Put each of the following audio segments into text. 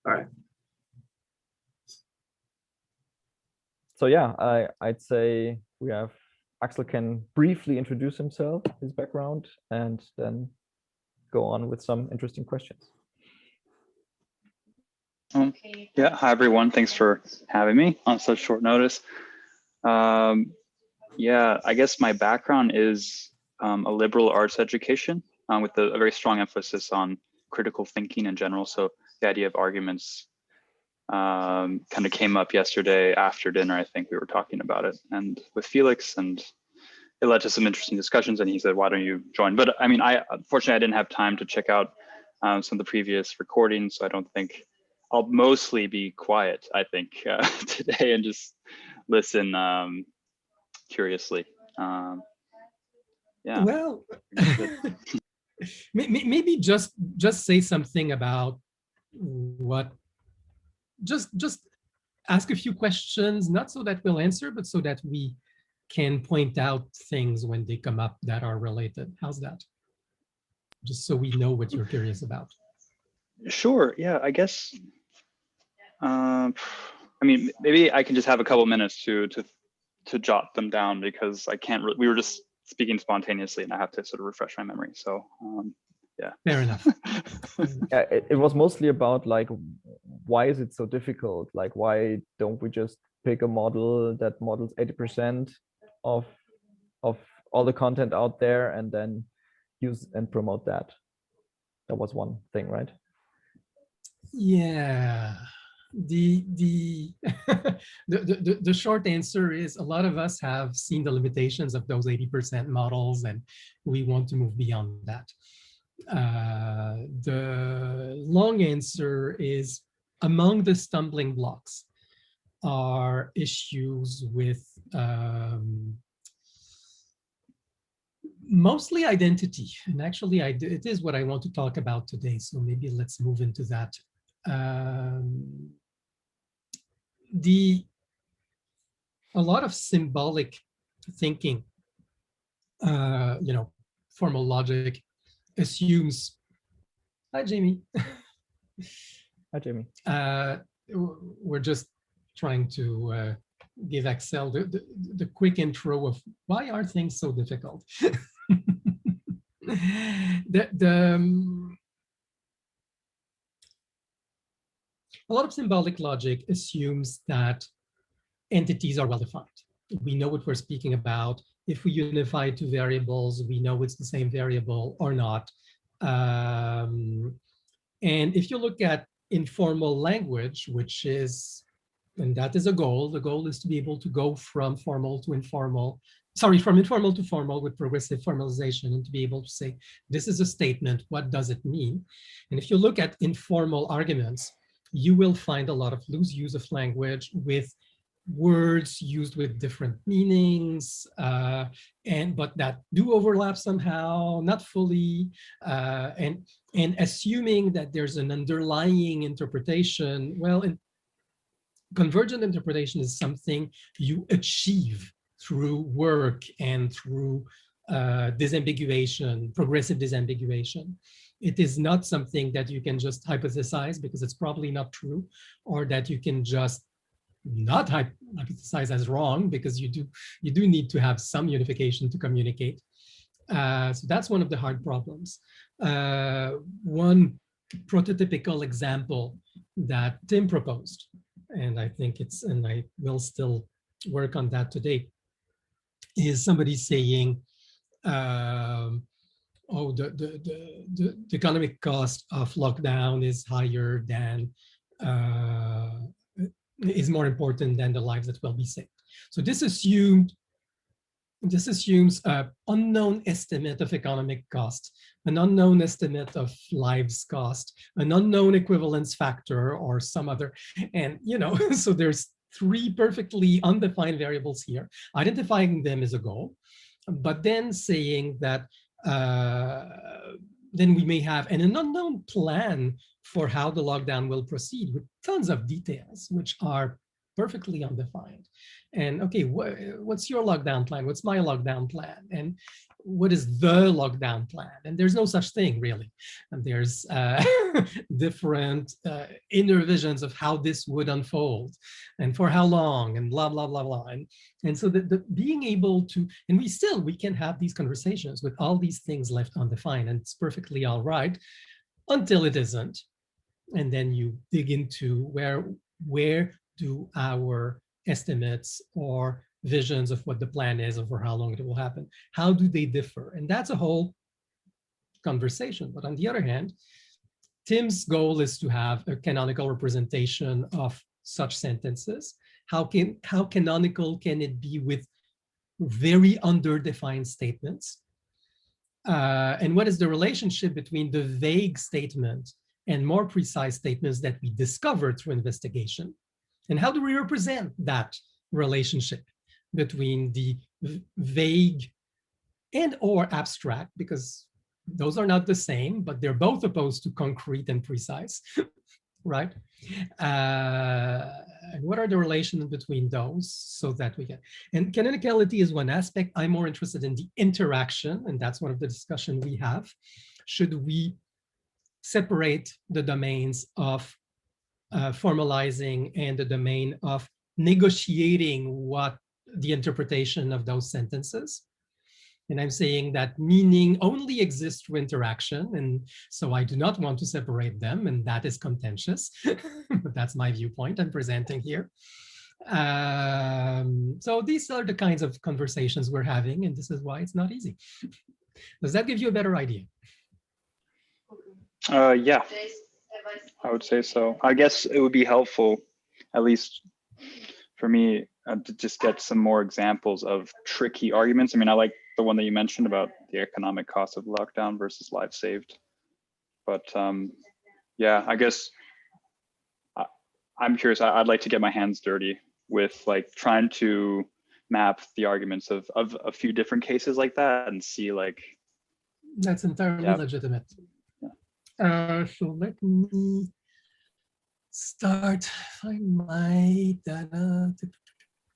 All right. So yeah, I'd say we have Axel can briefly introduce himself, his background, and then go on with some interesting questions. Yeah, hi everyone. Thanks for having me on such short notice. Yeah, I guess my background is a liberal arts education with a very strong emphasis on critical thinking in general. So the idea of arguments kind of came up yesterday after dinner. I think we were talking about it and with Felix, and it led to some interesting discussions. And he said, "Why don't you join?" But I mean, unfortunately I didn't have time to check out some of the previous recordings, so I don't think I'll mostly be quiet. I think today and just listen curiously. Yeah. Well, maybe just say something about what. Just ask a few questions, not so that we'll answer, but so that we can point out things when they come up that are related. How's that? Just so we know what you're curious about. Sure. Yeah. I guess. I mean, maybe I can just have a couple minutes to jot them down because I can't. We were just speaking spontaneously, and I have to sort of refresh my memory. So. Yeah. Fair enough. Yeah, it was mostly about like, why is it so difficult? Like, why don't we just pick a model that models 80% of all the content out there and then use and promote that? That was one thing, right? Yeah. The the short answer is a lot of us have seen the limitations of those 80% models, and we want to move beyond that. The long answer is, among the stumbling blocks are issues with mostly identity. And actually, it is what I want to talk about today. So maybe let's move into that. A lot of symbolic thinking, formal logic assumes. Hi, Jamie. Hi, Jamie. We're just trying to give Axel the quick intro of why are things so difficult. A lot of symbolic logic assumes that entities are well-defined. We know what we're speaking about. If we unify two variables, we know it's the same variable or not. And if you look at informal language, which is, and that is a goal, the goal is to be able to go from formal to informal, from informal to formal with progressive formalization, and to be able to say, this is a statement, what does it mean? And if you look at informal arguments, you will find a lot of loose use of language with words used with different meanings, but that do overlap somehow, not fully, and assuming that there's an underlying interpretation. Well, convergent interpretation is something you achieve through work and through disambiguation, progressive disambiguation. It is not something that you can just hypothesize because it's probably not true, or that you can just not hypothesize as wrong because you do need to have some unification to communicate. So that's one of the hard problems. One prototypical example that Tim proposed, and I think and I will still work on that today, is somebody saying, oh, the economic cost of lockdown is higher than, is more important than the lives that will be saved. So this assumes an unknown estimate of economic cost, an unknown estimate of lives cost, an unknown equivalence factor, or some other. And, so there's three perfectly undefined variables here. Identifying them is a goal, but then saying that then we may have an unknown plan for how the lockdown will proceed with tons of details, which are perfectly undefined. And okay, what's your lockdown plan? What's my lockdown plan? And what is the lockdown plan? And there's no such thing really. And there's different inner visions of how this would unfold and for how long and blah, blah, blah, blah. And so the being able to, and we can have these conversations with all these things left undefined, and it's perfectly all right until it isn't. And then you dig into where do our estimates or visions of what the plan is and for how long it will happen, how do they differ? And that's a whole conversation. But on the other hand, Tim's goal is to have a canonical representation of such sentences. How canonical can it be with very underdefined statements? And what is the relationship between the vague statement and more precise statements that we discover through investigation? And how do we represent that relationship between the vague and or abstract, because those are not the same, but they're both opposed to concrete and precise, right? And what are the relations between those so that we get, and canonicality is one aspect. I'm more interested in the interaction, and that's one of the discussion we have. Should we separate the domains of formalizing and the domain of negotiating what the interpretation of those sentences? And I'm saying that meaning only exists through interaction. And so I do not want to separate them, and that is contentious. But that's my viewpoint I'm presenting here. So these are the kinds of conversations we're having, and this is why it's not easy. Does that give you a better idea? Yeah, I would say so. I guess it would be helpful, at least for me, to just get some more examples of tricky arguments. I mean, I like the one that you mentioned about the economic cost of lockdown versus lives saved. But yeah, I guess I'm curious. I'd like to get my hands dirty with like trying to map the arguments of a few different cases like that and see like. That's entirely legitimate. Yeah. So let me start, find my data.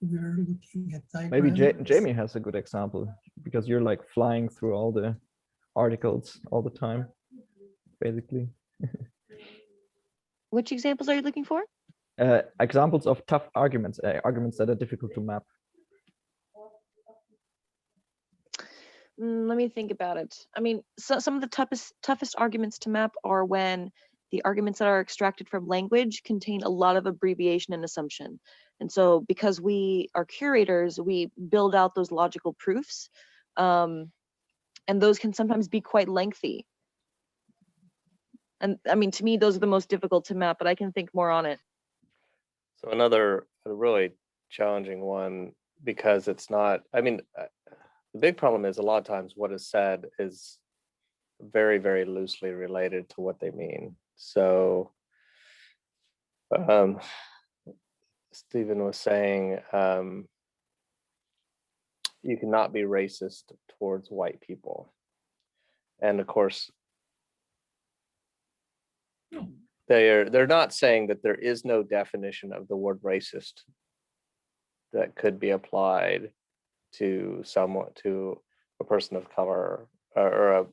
We're looking at diagrams. Maybe Jamie has a good example, because you're like flying through all the articles all the time, basically. Which examples are you looking for? Examples of tough arguments, arguments that are difficult to map. Let me think about it. I mean, so some of the toughest arguments to map are when the arguments that are extracted from language contain a lot of abbreviation and assumption. And so because we are curators, we build out those logical proofs. And those can sometimes be quite lengthy. And I mean, to me, those are the most difficult to map, but I can think more on it. So another really challenging one, because it's not, I mean, the big problem is a lot of times what is said is very, very loosely related to what they mean. So Stephen was saying, you cannot be racist towards white people. And of course, they're not saying that there is no definition of the word racist that could be applied to someone, to a person of color, or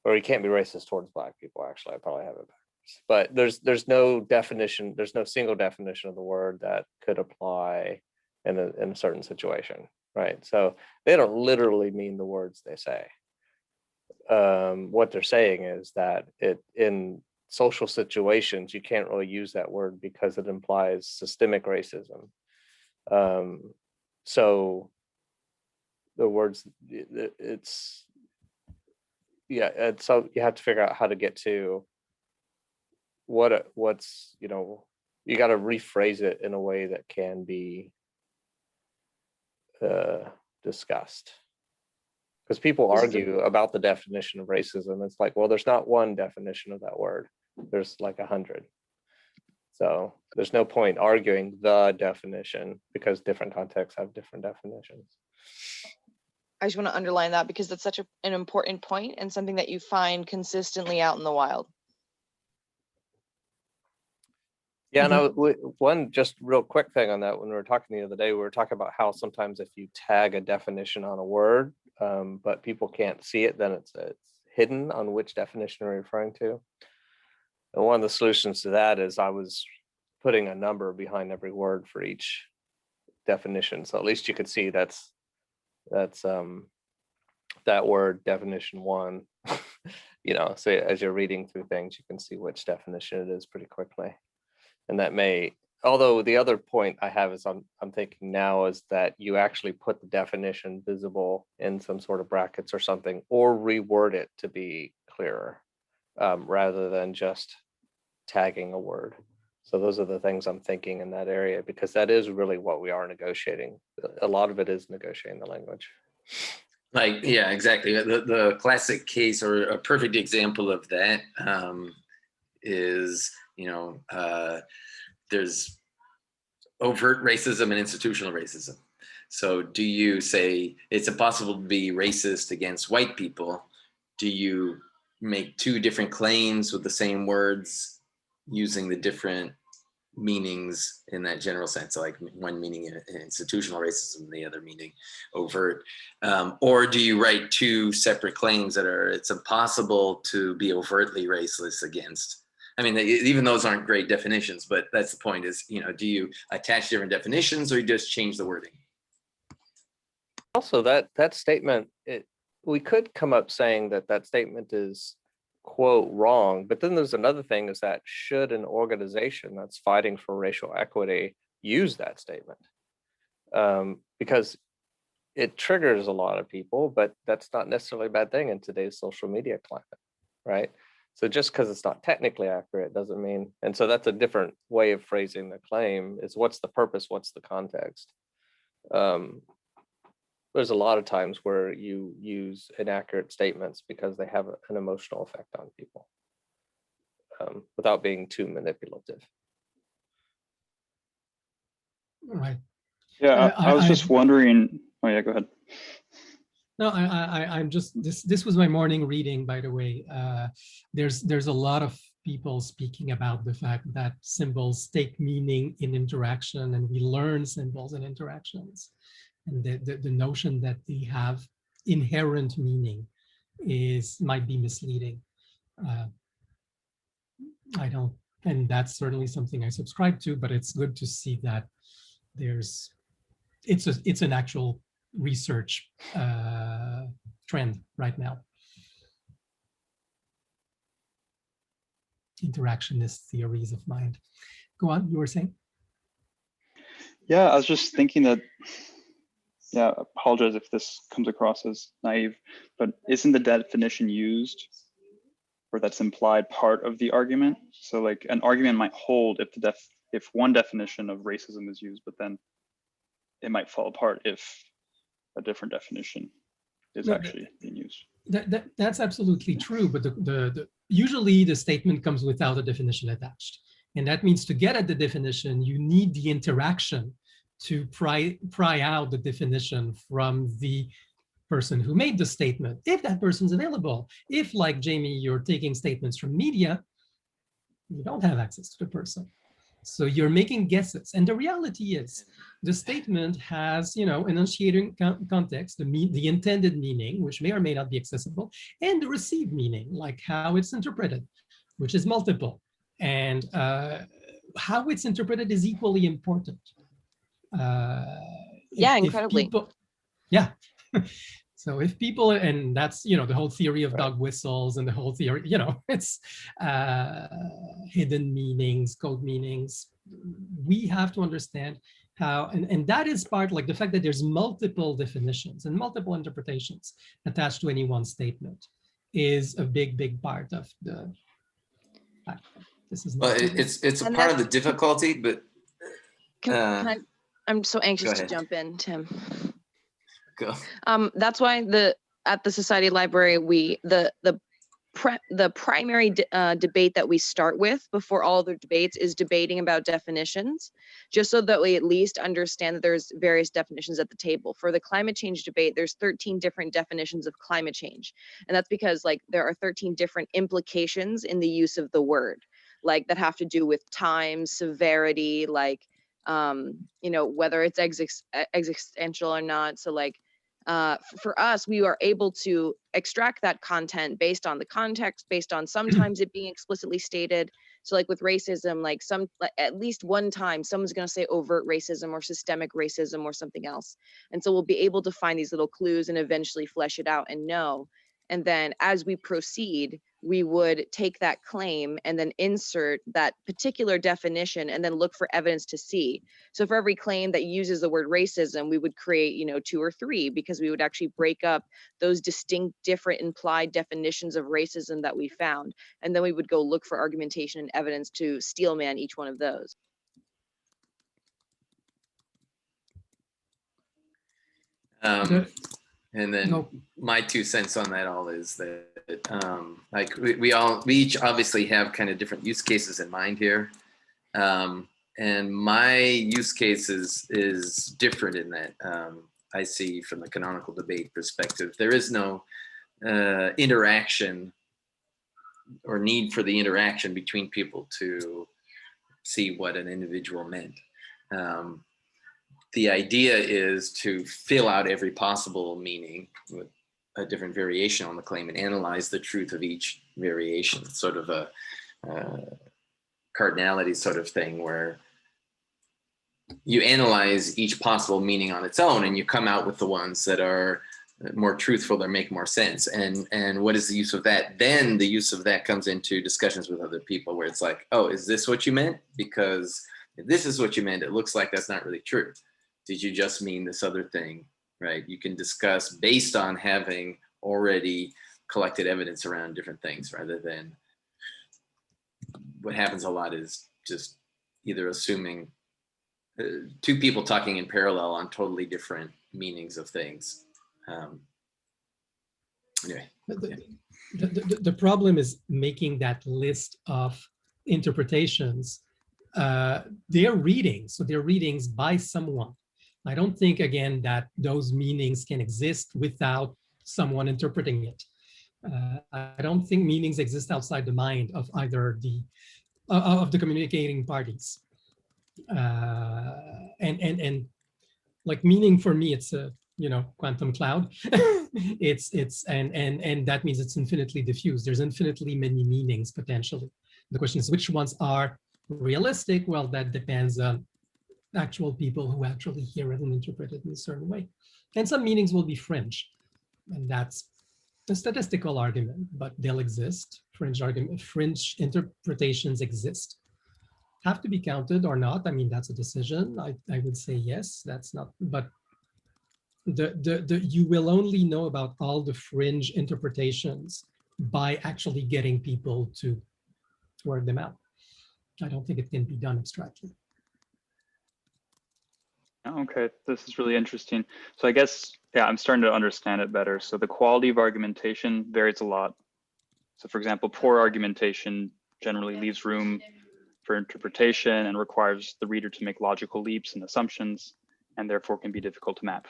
or you can't be racist towards Black people. Actually, I probably have it backwards. But there's no definition, there's no single definition of the word that could apply in a certain situation, right? So they don't literally mean the words they say. What they're saying is that in social situations, you can't really use that word because it implies systemic racism. So the words, it's, yeah, and so you have to figure out how to get to what's, you know, you got to rephrase it in a way that can be discussed. Because people argue about the definition of racism. It's like, well, there's not one definition of that word. There's like 100. So there's no point arguing the definition because different contexts have different definitions. I just want to underline that because that's such an important point and something that you find consistently out in the wild. Yeah, and one just real quick thing on that, when we were talking the other day, we were talking about how sometimes if you tag a definition on a word, but people can't see it, then it's hidden on which definition we're referring to. And one of the solutions to that is I was putting a number behind every word for each definition. So at least you could see that's that word definition 1, so as you're reading through things, you can see which definition it is pretty quickly. And that may, although the other point I have is I'm thinking now is that you actually put the definition visible in some sort of brackets or something, or reword it to be clearer, rather than just tagging a word. So those are the things I'm thinking in that area, because that is really what we are negotiating. A lot of it is negotiating the language. Like, yeah, exactly. The classic case, or a perfect example of that, is, there's overt racism and institutional racism. So do you say it's impossible to be racist against white people? Do you make 2 different claims with the same words using the different meanings in that general sense, like one meaning institutional racism, the other meaning overt? Or do you write 2 separate claims that are, it's impossible to be overtly racist against? I mean, even those aren't great definitions, but that's the point is, do you attach different definitions, or you just change the wording? Also, that statement, we could come up saying that statement is, quote, wrong, but then there's another thing, is that should an organization that's fighting for racial equity use that statement? Because it triggers a lot of people, but that's not necessarily a bad thing in today's social media climate, right? So just because it's not technically accurate doesn't mean, and so that's a different way of phrasing the claim, is what's the purpose, what's the context? There's a lot of times where you use inaccurate statements because they have an emotional effect on people, without being too manipulative. All right. Yeah, I was just wondering. Oh yeah, go ahead. No, I'm just, this was my morning reading, by the way. There's a lot of people speaking about the fact that symbols take meaning in interaction, and we learn symbols in interactions. And the notion that they have inherent meaning might be misleading. I don't, and that's certainly something I subscribe to, but it's good to see that it's an actual research trend right now. Interactionist theories of mind. Go on, you were saying? Yeah, I was just thinking that, yeah, I apologize if this comes across as naive, but isn't the definition used, or that's implied, part of the argument? So like an argument might hold if one definition of racism is used, but then it might fall apart if a different definition is actually being used. That's absolutely true, but usually the statement comes without a definition attached. And that means to get at the definition, you need the interaction to pry out the definition from the person who made the statement, if that person's available. If, like Jamie, you're taking statements from media, you don't have access to the person. So you're making guesses. And the reality is the statement has, enunciating context, the intended meaning, which may or may not be accessible, and the received meaning, like how it's interpreted, which is multiple. And how it's interpreted is equally important. Yeah, incredibly. Yeah. So if people, and that's, the whole theory of dog whistles and the whole theory, it's hidden meanings, code meanings. We have to understand how, and that is part, like the fact that there's multiple definitions and multiple interpretations attached to any one statement is a big part of the fact. This is not. Well, it's a part of the difficulty, but I'm so anxious to jump in, Tim. Go. That's why at the Society Library, the primary debate that we start with before all the debates is debating about definitions, just so that we at least understand that there's various definitions at the table. For the climate change debate, there's 13 different definitions of climate change. And that's because there are 13 different implications in the use of the word. like that have to do with time, severity, like, you know, whether it's existential or not. So like, for us, we are able to extract that content based on the context, based on sometimes it being explicitly stated. So like with racism, like at least one time, someone's going to say overt racism or systemic racism or something else. And so we'll be able to find these little clues and eventually flesh it out and know. And then as we proceed, we would take that claim and then insert that particular definition and then look for evidence to see. So for every claim that uses the word racism, we would create, you know, 2 or 3, because we would actually break up those distinct, different implied definitions of racism that we found. And then we would go look for argumentation and evidence to steelman each one of those. And then No. my 2 cents on that all is that like we each obviously have kind of different use cases in mind here. And my use case is different in that I see from the canonical debate perspective, there is no interaction or need for the interaction between people to see what an individual meant. The idea is to fill out every possible meaning with a different variation on the claim and analyze the truth of each variation, sort of a cardinality sort of thing where you analyze each possible meaning on its own and you come out with the ones that are more truthful, that make more sense. And what is the use of that? Then the use of that comes into discussions with other people where it's like, oh, is this what you meant? Because if this is what you meant, it looks like that's not really true. Did you just mean this other thing, right? You can discuss based on having already collected evidence around different things, rather than what happens a lot is just either assuming 2 people talking in parallel on totally different meanings of things. Anyway. The problem is making that list of interpretations. They're readings, so they're readings by someone. I don't think, again, that those meanings can exist without someone interpreting it. I don't think meanings exist outside the mind of either of the communicating parties. And like meaning for me, it's a, you know, quantum cloud. and that means it's infinitely diffuse. There's infinitely many meanings potentially. The question is which ones are realistic? Well, that depends on actual people who actually hear it and interpret it in a certain way. And some meanings will be fringe, and that's a statistical argument, but they'll exist. Fringe interpretations exist. Have to be counted or not? I mean, that's a decision. I would say yes, that's not, but you will only know about all the fringe interpretations by actually getting people to work them out. I don't think it can be done abstractly. Okay, this is really interesting. So I guess, yeah, I'm starting to understand it better. So the quality of argumentation varies a lot. So for example, poor argumentation generally leaves room for interpretation and requires the reader to make logical leaps and assumptions, and therefore can be difficult to map.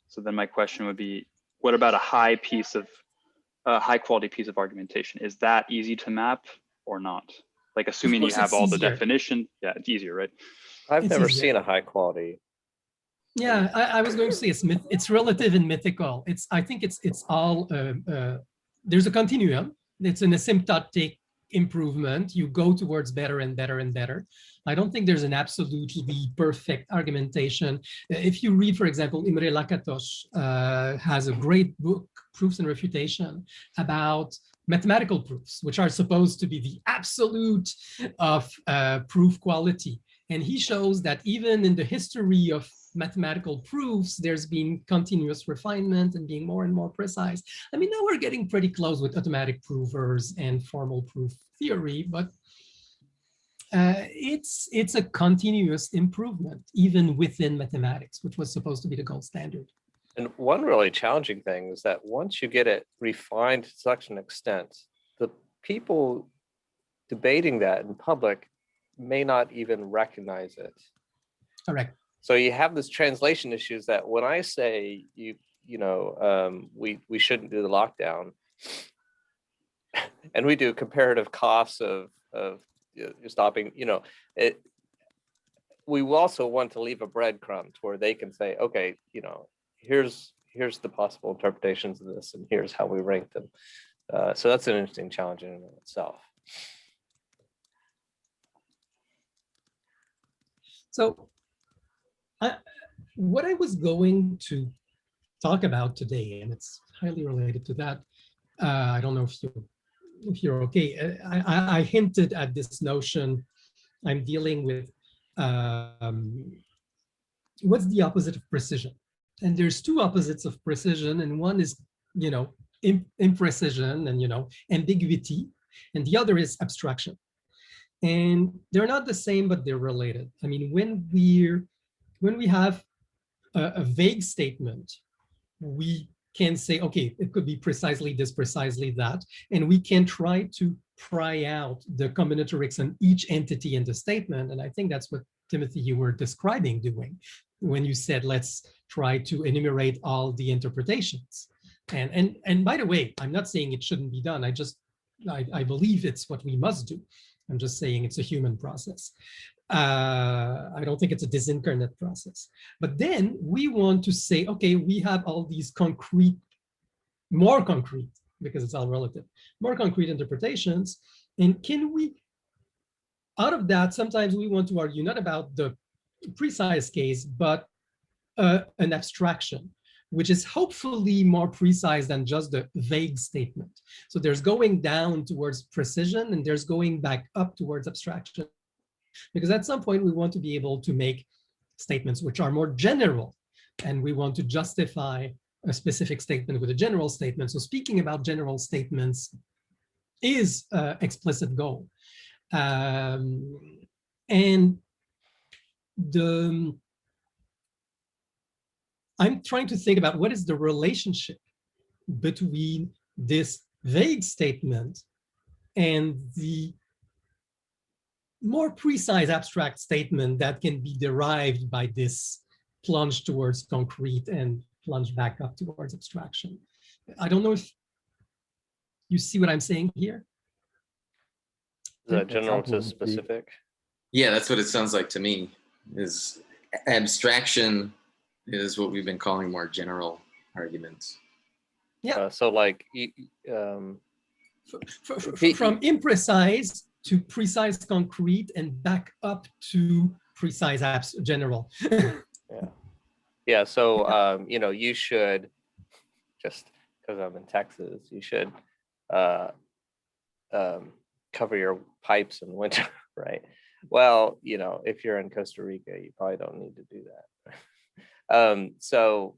So then my question would be, what about a high quality piece of argumentation? Is that easy to map or not? Like assuming you have all the definition, yeah, it's easier, right? I've never seen a high quality. Yeah, I was going to say it's relative and mythical. I think it's all, there's a continuum. It's an asymptotic improvement. You go towards better and better and better. I don't think there's an absolutely perfect argumentation. If you read, for example, Imre Lakatos has a great book, Proofs and Refutation, about mathematical proofs, which are supposed to be the absolute of proof quality. And he shows that even in the history of mathematical proofs, there's been continuous refinement and being more and more precise. I mean, now we're getting pretty close with automatic provers and formal proof theory, but it's a continuous improvement, even within mathematics, which was supposed to be the gold standard. And one really challenging thing is that once you get it refined to such an extent, the people debating that in public may not even recognize it. Correct. So you have this translation issues that when I say we shouldn't do the lockdown, and we do comparative costs of you're stopping, it. We also want to leave a breadcrumb to where they can say, okay, here's the possible interpretations of this, and here's how we rank them. So that's an interesting challenge in and of itself. So what I was going to talk about today, and it's highly related to that. I don't know if you're okay. I hinted at this notion. I'm dealing with what's the opposite of precision? And there's two opposites of precision, and one is imprecision and ambiguity, and the other is abstraction. And they're not the same, but they're related. I mean, when we have a vague statement, we can say, okay, it could be precisely this, precisely that, and we can try to pry out the combinatorics on each entity in the statement. And I think that's what, Timothy, you were describing doing when you said, let's try to enumerate all the interpretations. And by the way, I'm not saying it shouldn't be done. I believe it's what we must do. I'm just saying it's a human process. I don't think it's a disincarnate process. But then we want to say, okay, we have all these more concrete, because it's all relative, more concrete interpretations. And can we, out of that, sometimes we want to argue not about the precise case, but an abstraction, which is hopefully more precise than just the vague statement. So there's going down towards precision, and there's going back up towards abstraction. Because at some point we want to be able to make statements which are more general, and we want to justify a specific statement with a general statement. So speaking about general statements is an explicit goal. And I'm trying to think about what is the relationship between this vague statement and the more precise abstract statement that can be derived by this plunge towards concrete and plunge back up towards abstraction. I don't know if you see what I'm saying here. Is that general to specific? Yeah, that's what it sounds like to me. Is abstraction is what we've been calling more general arguments. Yeah. So like from imprecise to precise concrete and back up to precise general. Yeah. So you should, just because I'm in Texas, you should cover your pipes in winter, right? Well, if you're in Costa Rica, you probably don't need to do that. So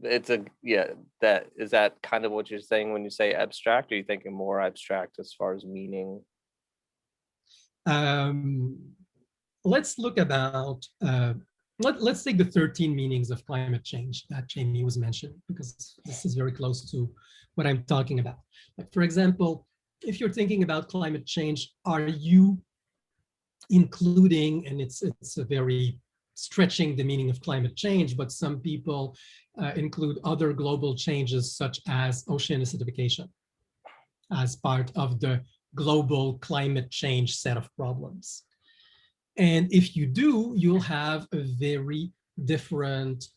it's is that kind of what you're saying when you say abstract? Or are you thinking more abstract as far as meaning? Let's look about let's take the 13 meanings of climate change that Jamie was mentioning, because this is very close to what I'm talking about. Like, for example, if you're thinking about climate change, are you including, and it's a very stretching the meaning of climate change, but some people include other global changes such as ocean acidification as part of the global climate change set of problems. And if you do, you'll have a very different,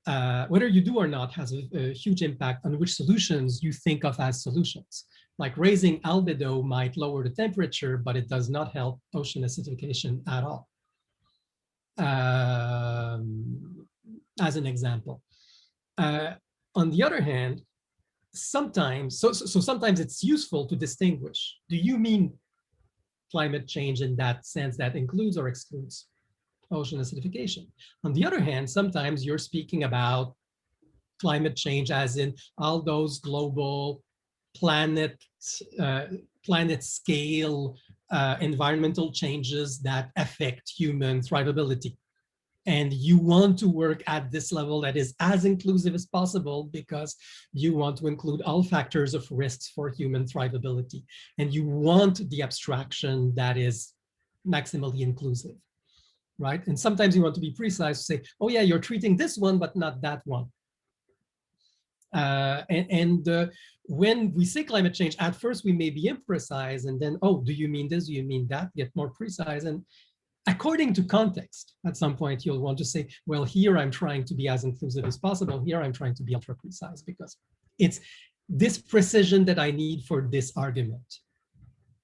whether you do or not has a huge impact on which solutions you think of as solutions. Like raising albedo might lower the temperature, but it does not help ocean acidification at all. As an example. On the other hand, sometimes, so sometimes it's useful to distinguish. Do you mean climate change in that sense that includes or excludes ocean acidification? On the other hand, sometimes you're speaking about climate change as in all those global planet scale environmental changes that affect human thrivability. And you want to work at this level that is as inclusive as possible because you want to include all factors of risks for human thrivability. And you want the abstraction that is maximally inclusive, right? And sometimes you want to be precise, say, oh yeah, you're treating this one, but not that one. When we say climate change, at first we may be imprecise, and then, oh, do you mean this? Do you mean that? Get more precise. And according to context, at some point you'll want to say, well, here I'm trying to be as inclusive as possible. Here I'm trying to be ultra precise because it's this precision that I need for this argument.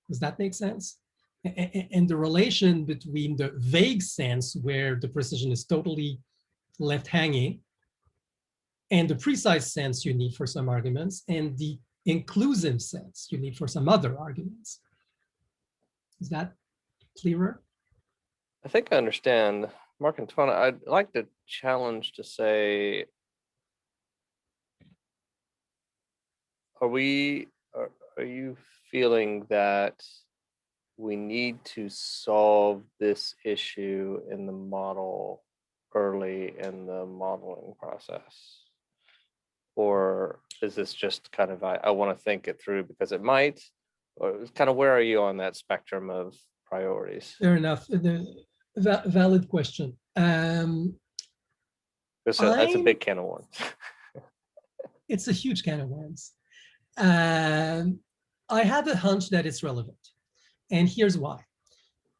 Does that make sense? And the relation between the vague sense where the precision is totally left hanging and the precise sense you need for some arguments and the inclusive sense you need for some other arguments. Is that clearer? I think I understand. Mark Antoine, I'd like to challenge to say, are you feeling that we need to solve this issue in the model early in the modeling process? Or is this just kind of, I want to think it through because it might, or kind of where are you on that spectrum of priorities? Fair enough. Valid question. That's a big can of worms. It's a huge can of worms. I have a hunch that it's relevant. And here's why.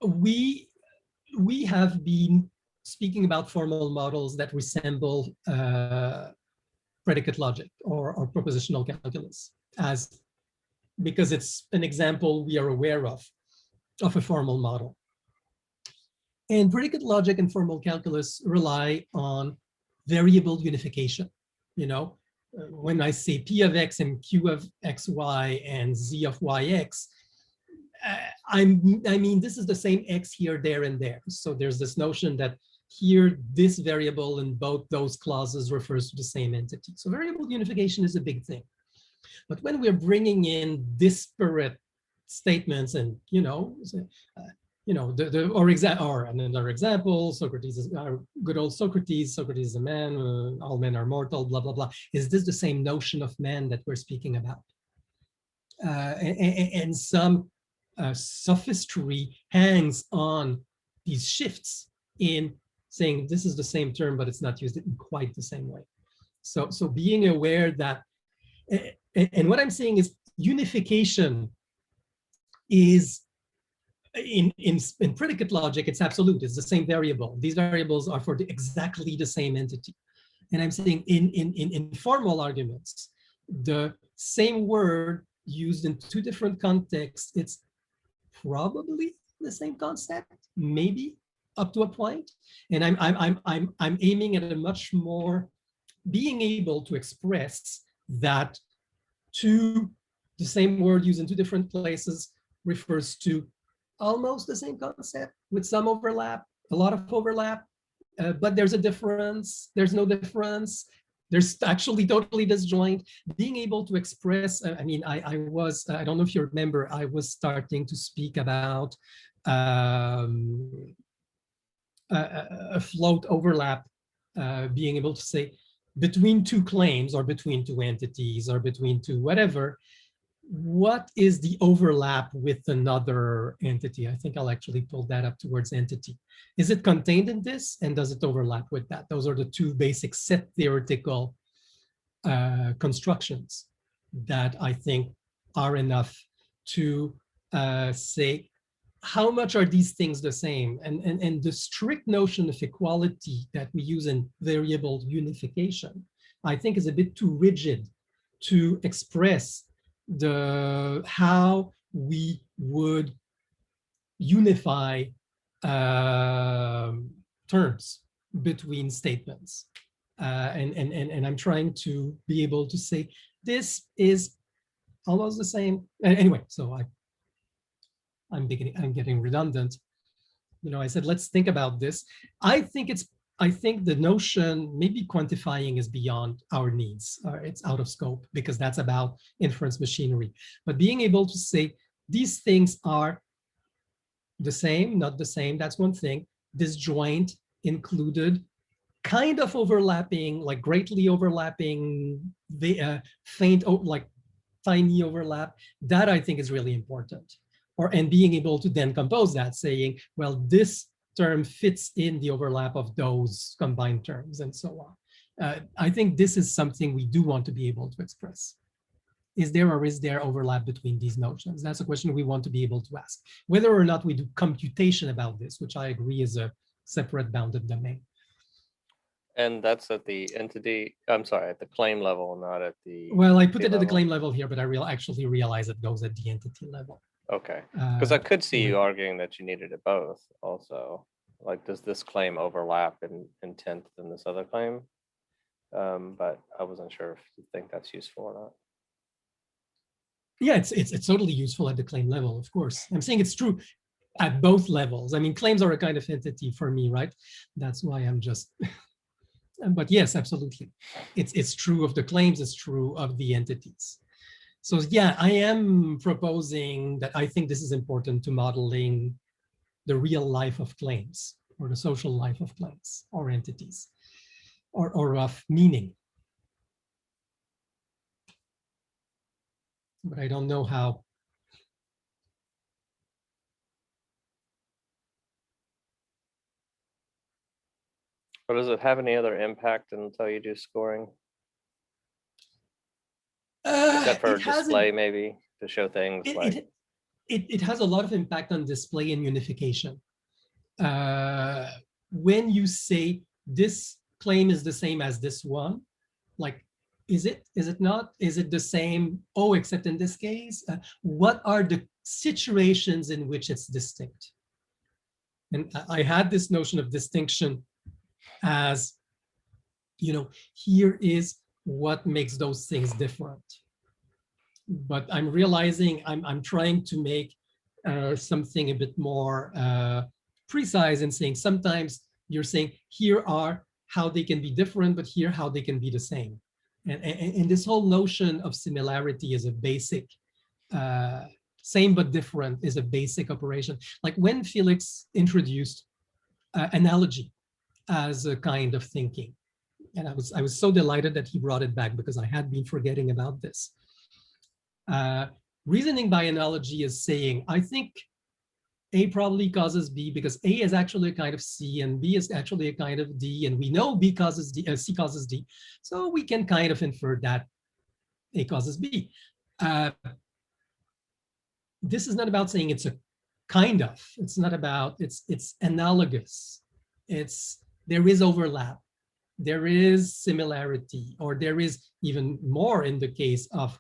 We have been speaking about formal models that resemble predicate logic or propositional calculus because it's an example we are aware of a formal model. And predicate logic and formal calculus rely on variable unification. You know, when I say P of X and Q of XY and Z of YX, I mean, this is the same X here, there, and there. So there's this notion that here, this variable in both those clauses refers to the same entity. So variable unification is a big thing. But when we're bringing in disparate statements and, or another example, Socrates is good old Socrates. Socrates is a man. All men are mortal. Blah blah blah. Is this the same notion of man that we're speaking about? And some sophistry hangs on these shifts in saying this is the same term, but it's not used in quite the same way. So being aware that, and what I'm saying is unification is in predicate logic, it's absolute. It's the same variable. These variables are for exactly the same entity. And I'm saying in formal arguments, the same word used in two different contexts, it's probably the same concept, maybe up to a point. And I'm aiming at a much more being able to express that the same word used in two different places refers to almost the same concept with some overlap, a lot of overlap, but there's a difference, there's no difference, there's actually totally disjoint. Being able to express, I mean, I don't know if you remember, I was starting to speak about a float overlap, being able to say between two claims or between two entities or between two whatever, what is the overlap with another entity? I think I'll actually pull that up towards entity. Is it contained in this and does it overlap with that? Those are the two basic set theoretical constructions that I think are enough to say, how much are these things the same? And the strict notion of equality that we use in variable unification, I think is a bit too rigid to express how we would unify terms between statements. And I'm trying to be able to say, this is almost the same. Anyway, so I'm getting redundant. You know, I said, let's think about this. I think the notion, maybe quantifying is beyond our needs. It's out of scope because that's about inference machinery. But being able to say these things are the same, not the same, that's one thing. Disjoint, included, kind of overlapping, like greatly overlapping, faint, like tiny overlap, that I think is really important. And being able to then compose that, saying, well, this term fits in the overlap of those combined terms and so on. I think this is something we do want to be able to express. Is there or is there overlap between these notions? That's a question we want to be able to ask. Whether or not we do computation about this, which I agree is a separate bounded domain. And that's at the entity, I'm sorry, at the claim level, not at the. Well, I put it at the level. claim level here, but I actually realize it goes at the entity level. Okay, because I could see you yeah. arguing that you needed it both also. Like, does this claim overlap in intent than this other claim? But I wasn't sure if you think that's useful or not. Yeah, it's totally useful at the claim level, of course. I'm saying it's true at both levels. I mean, claims are a kind of entity for me, right? That's why I'm just, but yes, absolutely. It's true of the claims, it's true of the entities. So yeah, I am proposing that I think this is important to modeling the real life of claims or the social life of claims or entities or of meaning. But I don't know how. Or does it have any other impact until you do scoring? Except for display, maybe, to show things like. It has a lot of impact on display and unification. When you say this claim is the same as this one, like, is it not? Is it the same? Oh, except in this case, what are the situations in which it's distinct? And I had this notion of distinction as, you know, here is what makes those things different. But I'm realizing I'm trying to make something a bit more precise in saying sometimes you're saying here are how they can be different, but here how they can be the same. And this whole notion of similarity is a basic, same but different is a basic operation. Like when Felix introduced analogy as a kind of thinking, and I was so delighted that he brought it back because I had been forgetting about this. Reasoning by analogy is saying, I think A probably causes B because A is actually a kind of C and B is actually a kind of D, and we know B causes D, C causes D, so we can kind of infer that A causes B. This is not about saying it's a kind of. It's not about, it's analogous. There is overlap. There is similarity, or there is even more in the case of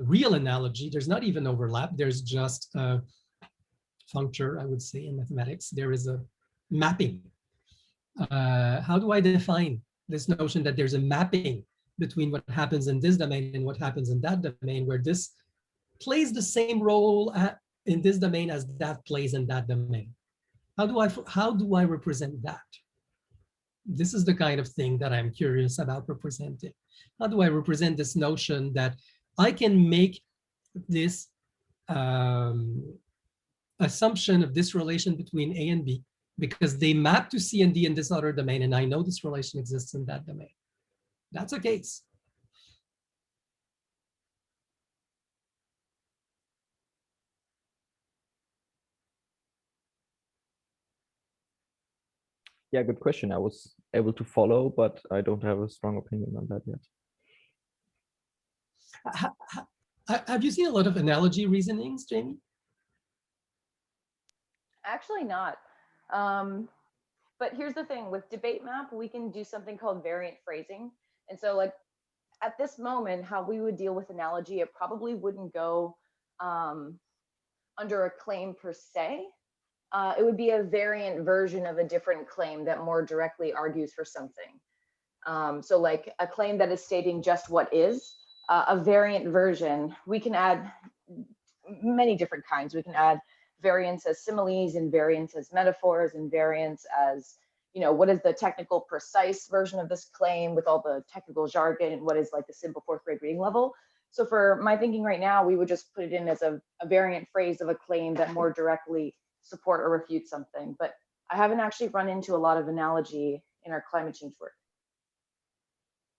real analogy. There's not even overlap. There's just a functor, I would say, in mathematics. There is a mapping. How do I define this notion that there's a mapping between what happens in this domain and what happens in that domain, where this plays the same role in this domain as that plays in that domain? How do I represent that? This is the kind of thing that I'm curious about representing. How do I represent this notion that I can make this assumption of this relation between A and B because they map to C and D in this other domain, and I know this relation exists in that domain? That's a case. Yeah, good question. I was able to follow, but I don't have a strong opinion on that yet. Have you seen a lot of analogy reasonings, Jamie? Actually not. But here's the thing, with debate map, we can do something called variant phrasing. And so like at this moment, how we would deal with analogy, it probably wouldn't go under a claim per se. It would be a variant version of a different claim that more directly argues for something. So like a claim that is stating just what is, a variant version, we can add many different kinds. We can add variants as similes and variants as metaphors and variants as, you know, what is the technical precise version of this claim with all the technical jargon and what is like the simple fourth grade reading level. So for my thinking right now, we would just put it in as a variant phrase of a claim that more directly support or refute something. But I haven't actually run into a lot of analogy in our climate change work.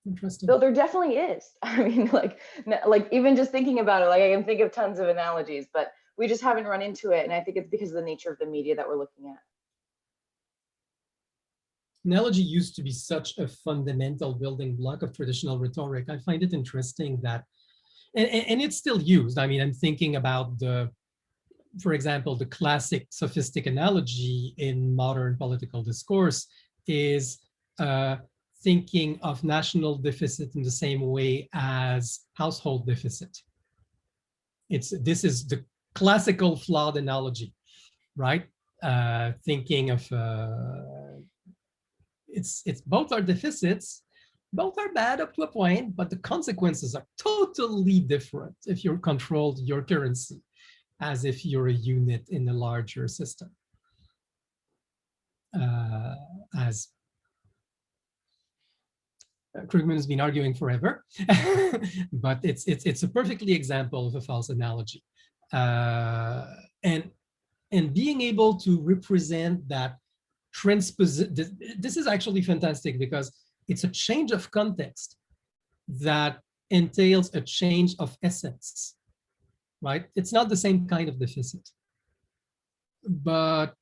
Interesting. Though there definitely is. I mean, like even just thinking about it, like I can think of tons of analogies, but we just haven't run into it. And I think it's because of the nature of the media that we're looking at. analogy used to be such a fundamental building block of traditional rhetoric. I find it interesting that, and it's still used. I mean, I'm thinking about for example, the classic sophistic analogy in modern political discourse is thinking of national deficit in the same way as household deficit. This is the classical flawed analogy, right? Thinking of it's both are deficits, both are bad up to a point, but the consequences are totally different if you controlled your currency as if you're a unit in a larger system. As Krugman has been arguing forever, but it's a perfectly example of a false analogy. And being able to represent that transposition, this is actually fantastic because it's a change of context that entails a change of essence, right? It's not the same kind of deficit, but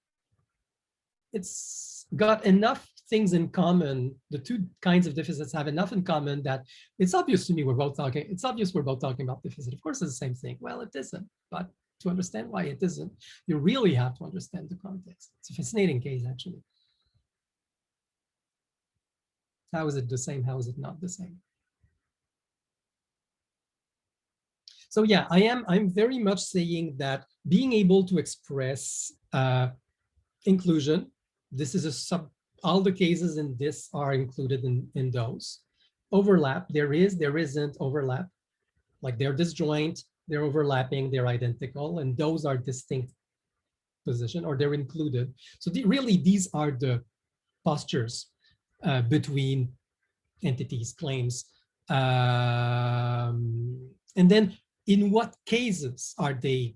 it's got enough things in common. The two kinds of deficits have enough in common that it's obvious to me it's obvious we're both talking about deficit. Of course, it's the same thing. Well, it isn't, but to understand why it isn't, you really have to understand the context. It's a fascinating case, actually. How is it the same? How is it not the same? So yeah, I'm very much saying that being able to express inclusion, this is all the cases in this are included in those. Overlap, there isn't overlap. Like they're disjoint, they're overlapping, they're identical, and those are distinct position, or they're included. So really, these are the postures between entities, claims. And then in what cases are they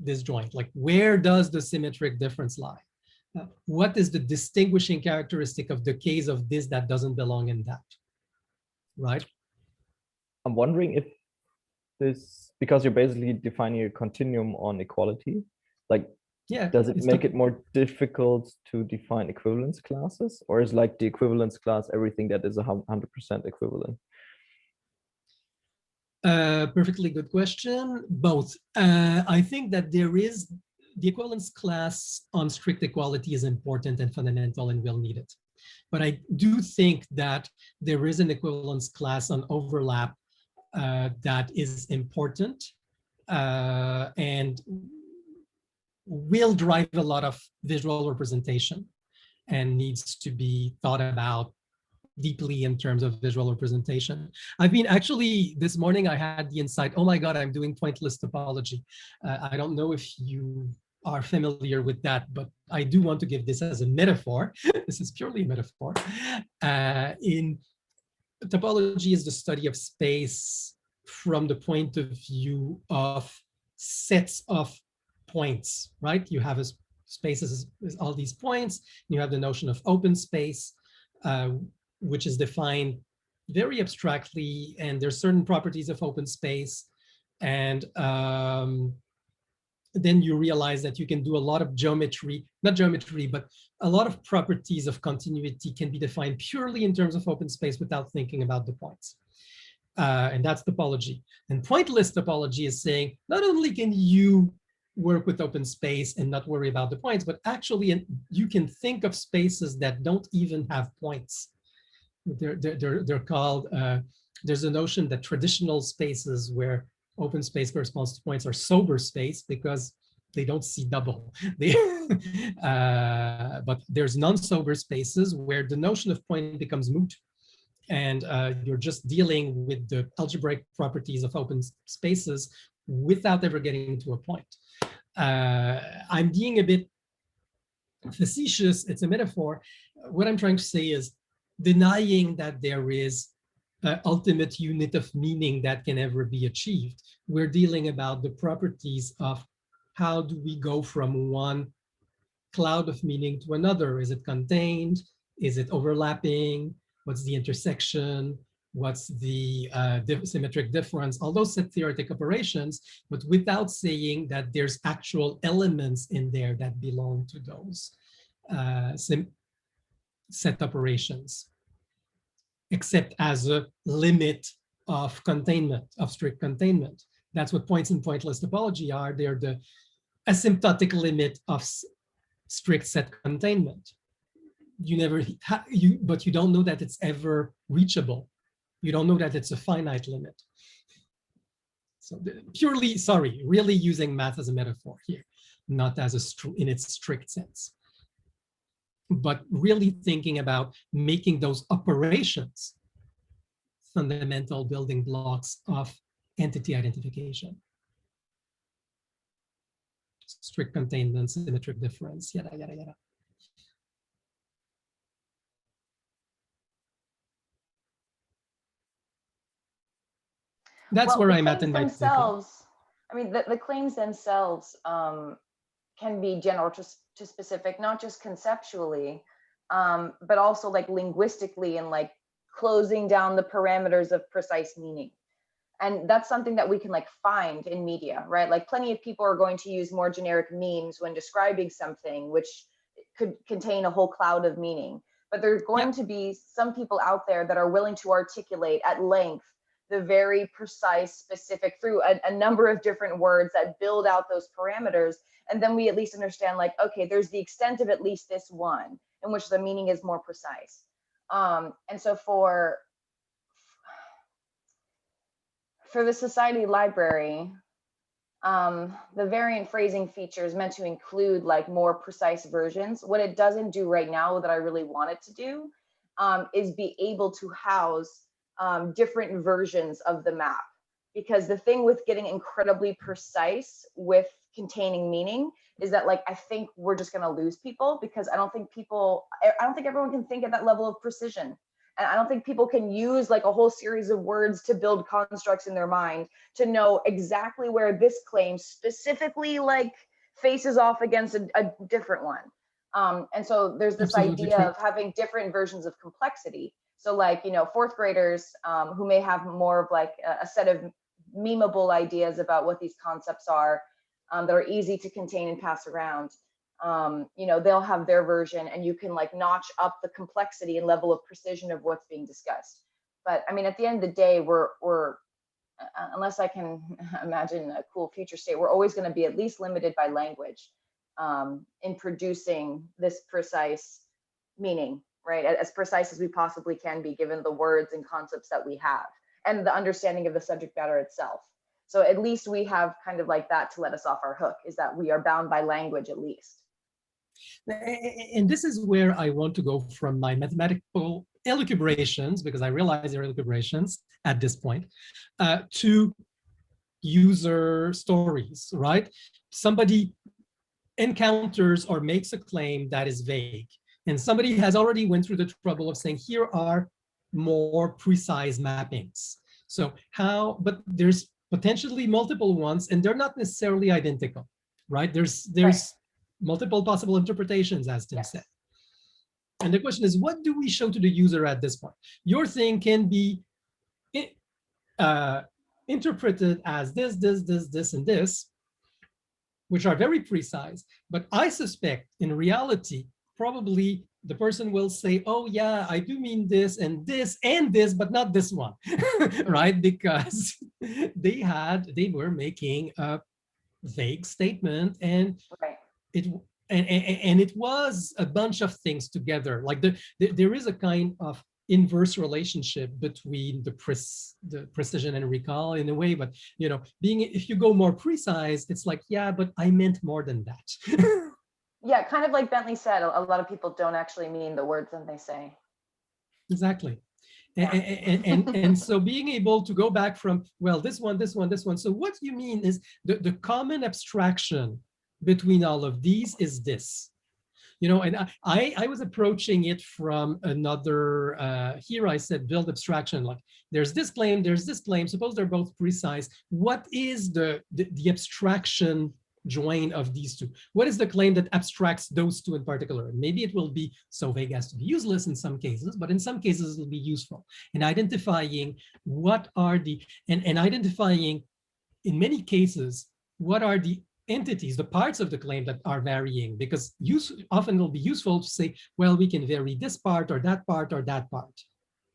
disjoint? Like where does the symmetric difference lie? What is the distinguishing characteristic of the case of this that doesn't belong in that, right? I'm wondering if this, because you're basically defining a continuum on equality, like, yeah, does it make it more difficult to define equivalence classes, or is like the equivalence class everything that is 100% equivalent? Perfectly good question. Both. I think that there is the equivalence class on strict equality is important and fundamental and will need it. But I do think that there is an equivalence class on overlap that is important and will drive a lot of visual representation and needs to be thought about deeply in terms of visual representation. I've been actually, this morning I had the insight, oh my God, I'm doing pointless topology. I don't know if you are familiar with that, but I do want to give this as a metaphor. This is purely a metaphor. In topology is the study of space from the point of view of sets of points, right? You have a space is all these points. You have the notion of open space, which is defined very abstractly, and there's certain properties of open space. And then you realize that you can do a lot of geometry, not geometry, but a lot of properties of continuity can be defined purely in terms of open space without thinking about the points. And that's topology. And pointless topology is saying, not only can you work with open space and not worry about the points, but actually you can think of spaces that don't even have points. They're called, there's a notion that traditional spaces where open space corresponds to points are sober space because they don't see double. But there's non-sober spaces where the notion of point becomes moot. And you're just dealing with the algebraic properties of open spaces without ever getting to a point. I'm being a bit facetious, it's a metaphor. What I'm trying to say is denying that there is an ultimate unit of meaning that can ever be achieved. We're dealing about the properties of how do we go from one cloud of meaning to another? Is it contained? Is it overlapping? What's the intersection? What's the symmetric difference? All those set theoretic operations, but without saying that there's actual elements in there that belong to those. set operations, except as a limit of containment, of strict containment. That's what points and pointless topology are. They're the asymptotic limit of strict set containment. You never, but you don't know that it's ever reachable. You don't know that it's a finite limit. So purely, sorry, really using math as a metaphor here, not as in its strict sense, but really thinking about making those operations fundamental building blocks of entity identification. Strict containment, symmetric difference, yada, yada, yada. That's where I'm at in my thinking. I mean, the claims themselves can be general to specific, not just conceptually, but also like linguistically and like closing down the parameters of precise meaning. And that's something that we can like find in media, right? Like plenty of people are going to use more generic memes when describing something, which could contain a whole cloud of meaning. But there's going to be some people out there that are willing to articulate at length the very precise, specific, through a number of different words that build out those parameters. And then we at least understand like, okay, there's the extent of at least this one in which the meaning is more precise. And so for the society library, the variant phrasing feature is meant to include like more precise versions. What it doesn't do right now that I really want it to do is be able to house different versions of the map. Because the thing with getting incredibly precise with containing meaning is that like, I think we're just gonna lose people, because I don't think everyone can think at that level of precision. And I don't think people can use like a whole series of words to build constructs in their mind to know exactly where this claim specifically like faces off against a different one. And so there's this idea of having different versions of complexity. So like, you know, fourth graders who may have more of like a set of memeable ideas about what these concepts are that are easy to contain and pass around. You know, they'll have their version and you can like notch up the complexity and level of precision of what's being discussed. But I mean, at the end of the day, we're unless I can imagine a cool future state, we're always going to be at least limited by language in producing this precise meaning, right? As precise as we possibly can be, given the words and concepts that we have and the understanding of the subject matter itself. So at least we have kind of like that to let us off our hook, is that we are bound by language at least. And this is where I want to go from my mathematical elucubrations, because I realize they're elucubrations at this point, to user stories, right? Somebody encounters or makes a claim that is vague, and somebody has already went through the trouble of saying, here are more precise mappings. So how, but there's potentially multiple ones, and they're not necessarily identical, right? There's multiple possible interpretations, as Tim said. And the question is, what do we show to the user at this point? Your thing can be interpreted as this, and this, which are very precise. But I suspect in reality, probably the person will say, oh yeah, I do mean this, but not this one, right? Because they were making a vague statement, and it was a bunch of things together. Like there is a kind of inverse relationship between the precision and recall in a way, but you know, if you go more precise, it's like, yeah, but I meant more than that. Yeah, kind of like Bentley said, a lot of people don't actually mean the words that they say. Exactly. And so being able to go back from, well, this one. So what you mean is the common abstraction between all of these is this. You know, and I was approaching it from another, here I said build abstraction, like there's this claim, suppose they're both precise. What is the abstraction join of these two? What is the claim that abstracts those two in particular? Maybe it will be so vague as to be useless in some cases, but in some cases it will be useful. And identifying what are and identifying in many cases, what are the entities, the parts of the claim that are varying, because often it'll be useful to say, well, we can vary this part or that part or that part,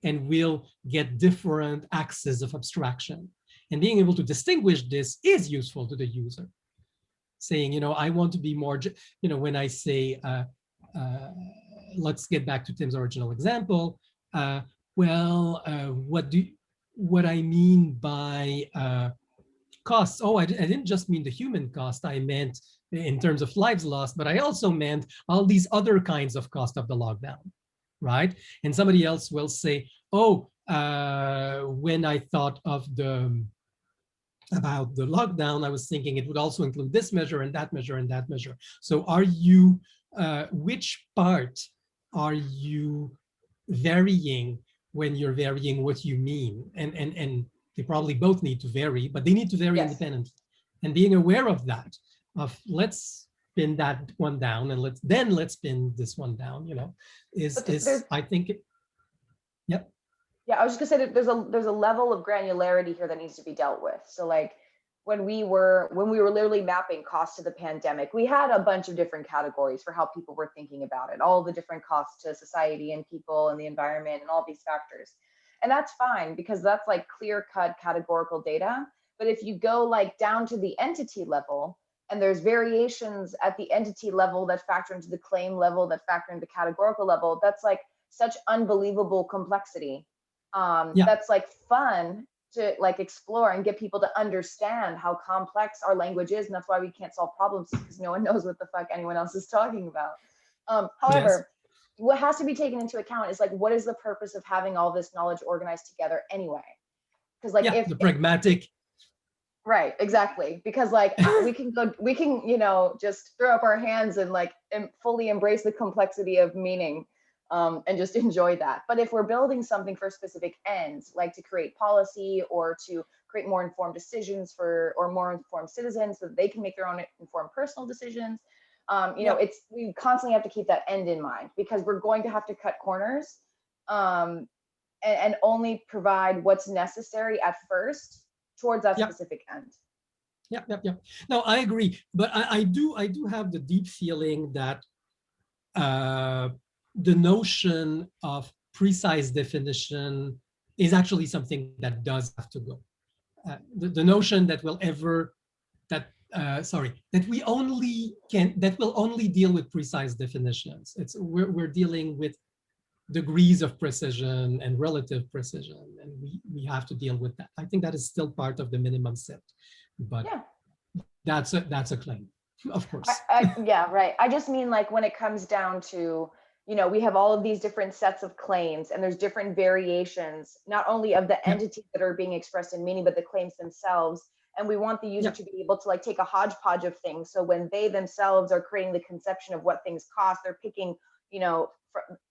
and we'll get different axes of abstraction. And being able to distinguish this is useful to the user. Saying, I want to be more, when I say, let's get back to Tim's original example. What I mean by costs, I didn't just mean the human cost, I meant in terms of lives lost, but I also meant all these other kinds of cost of the lockdown, right? And somebody else will say, when I thought of about the lockdown, I was thinking it would also include this measure and that measure and that measure. So which part are you varying when you're varying what you mean? And they probably both need to vary, but they need to vary independently. And being aware of that, let's pin that one down and let's pin this one down, is I think, yep. Yeah, I was just gonna say that there's a level of granularity here that needs to be dealt with. So like when we were literally mapping costs to the pandemic, we had a bunch of different categories for how people were thinking about it, all the different costs to society and people and the environment and all these factors. And that's fine because that's like clear-cut categorical data. But if you go like down to the entity level, and there's variations at the entity level that factor into the claim level, that factor into the categorical level, that's like such unbelievable complexity. That's like fun to like explore and get people to understand how complex our language is. And that's why we can't solve problems, because no one knows what the fuck anyone else is talking about. However, what has to be taken into account is like, what is the purpose of having all this knowledge organized together anyway? Because like if the pragmatic. Right, exactly. Because like we can just throw up our hands and like fully embrace the complexity of meaning. And just enjoy that. But if we're building something for specific ends, like to create policy or to create more informed decisions or more informed citizens so that they can make their own informed personal decisions, we constantly have to keep that end in mind, because we're going to have to cut corners and only provide what's necessary at first towards that specific end. Yeah. No, I agree. But I do have the deep feeling that the notion of precise definition is actually something that does have to go. The notion that will only deal with precise definitions. We're dealing with degrees of precision and relative precision, and we have to deal with that. I think that is still part of the minimum set, but that's a claim, of course. Yeah, right. I just mean like when it comes down to, we have all of these different sets of claims and there's different variations, not only of the entities that are being expressed in meaning, but the claims themselves. And we want the user to be able to like take a hodgepodge of things. So when they themselves are creating the conception of what things cost, they're picking,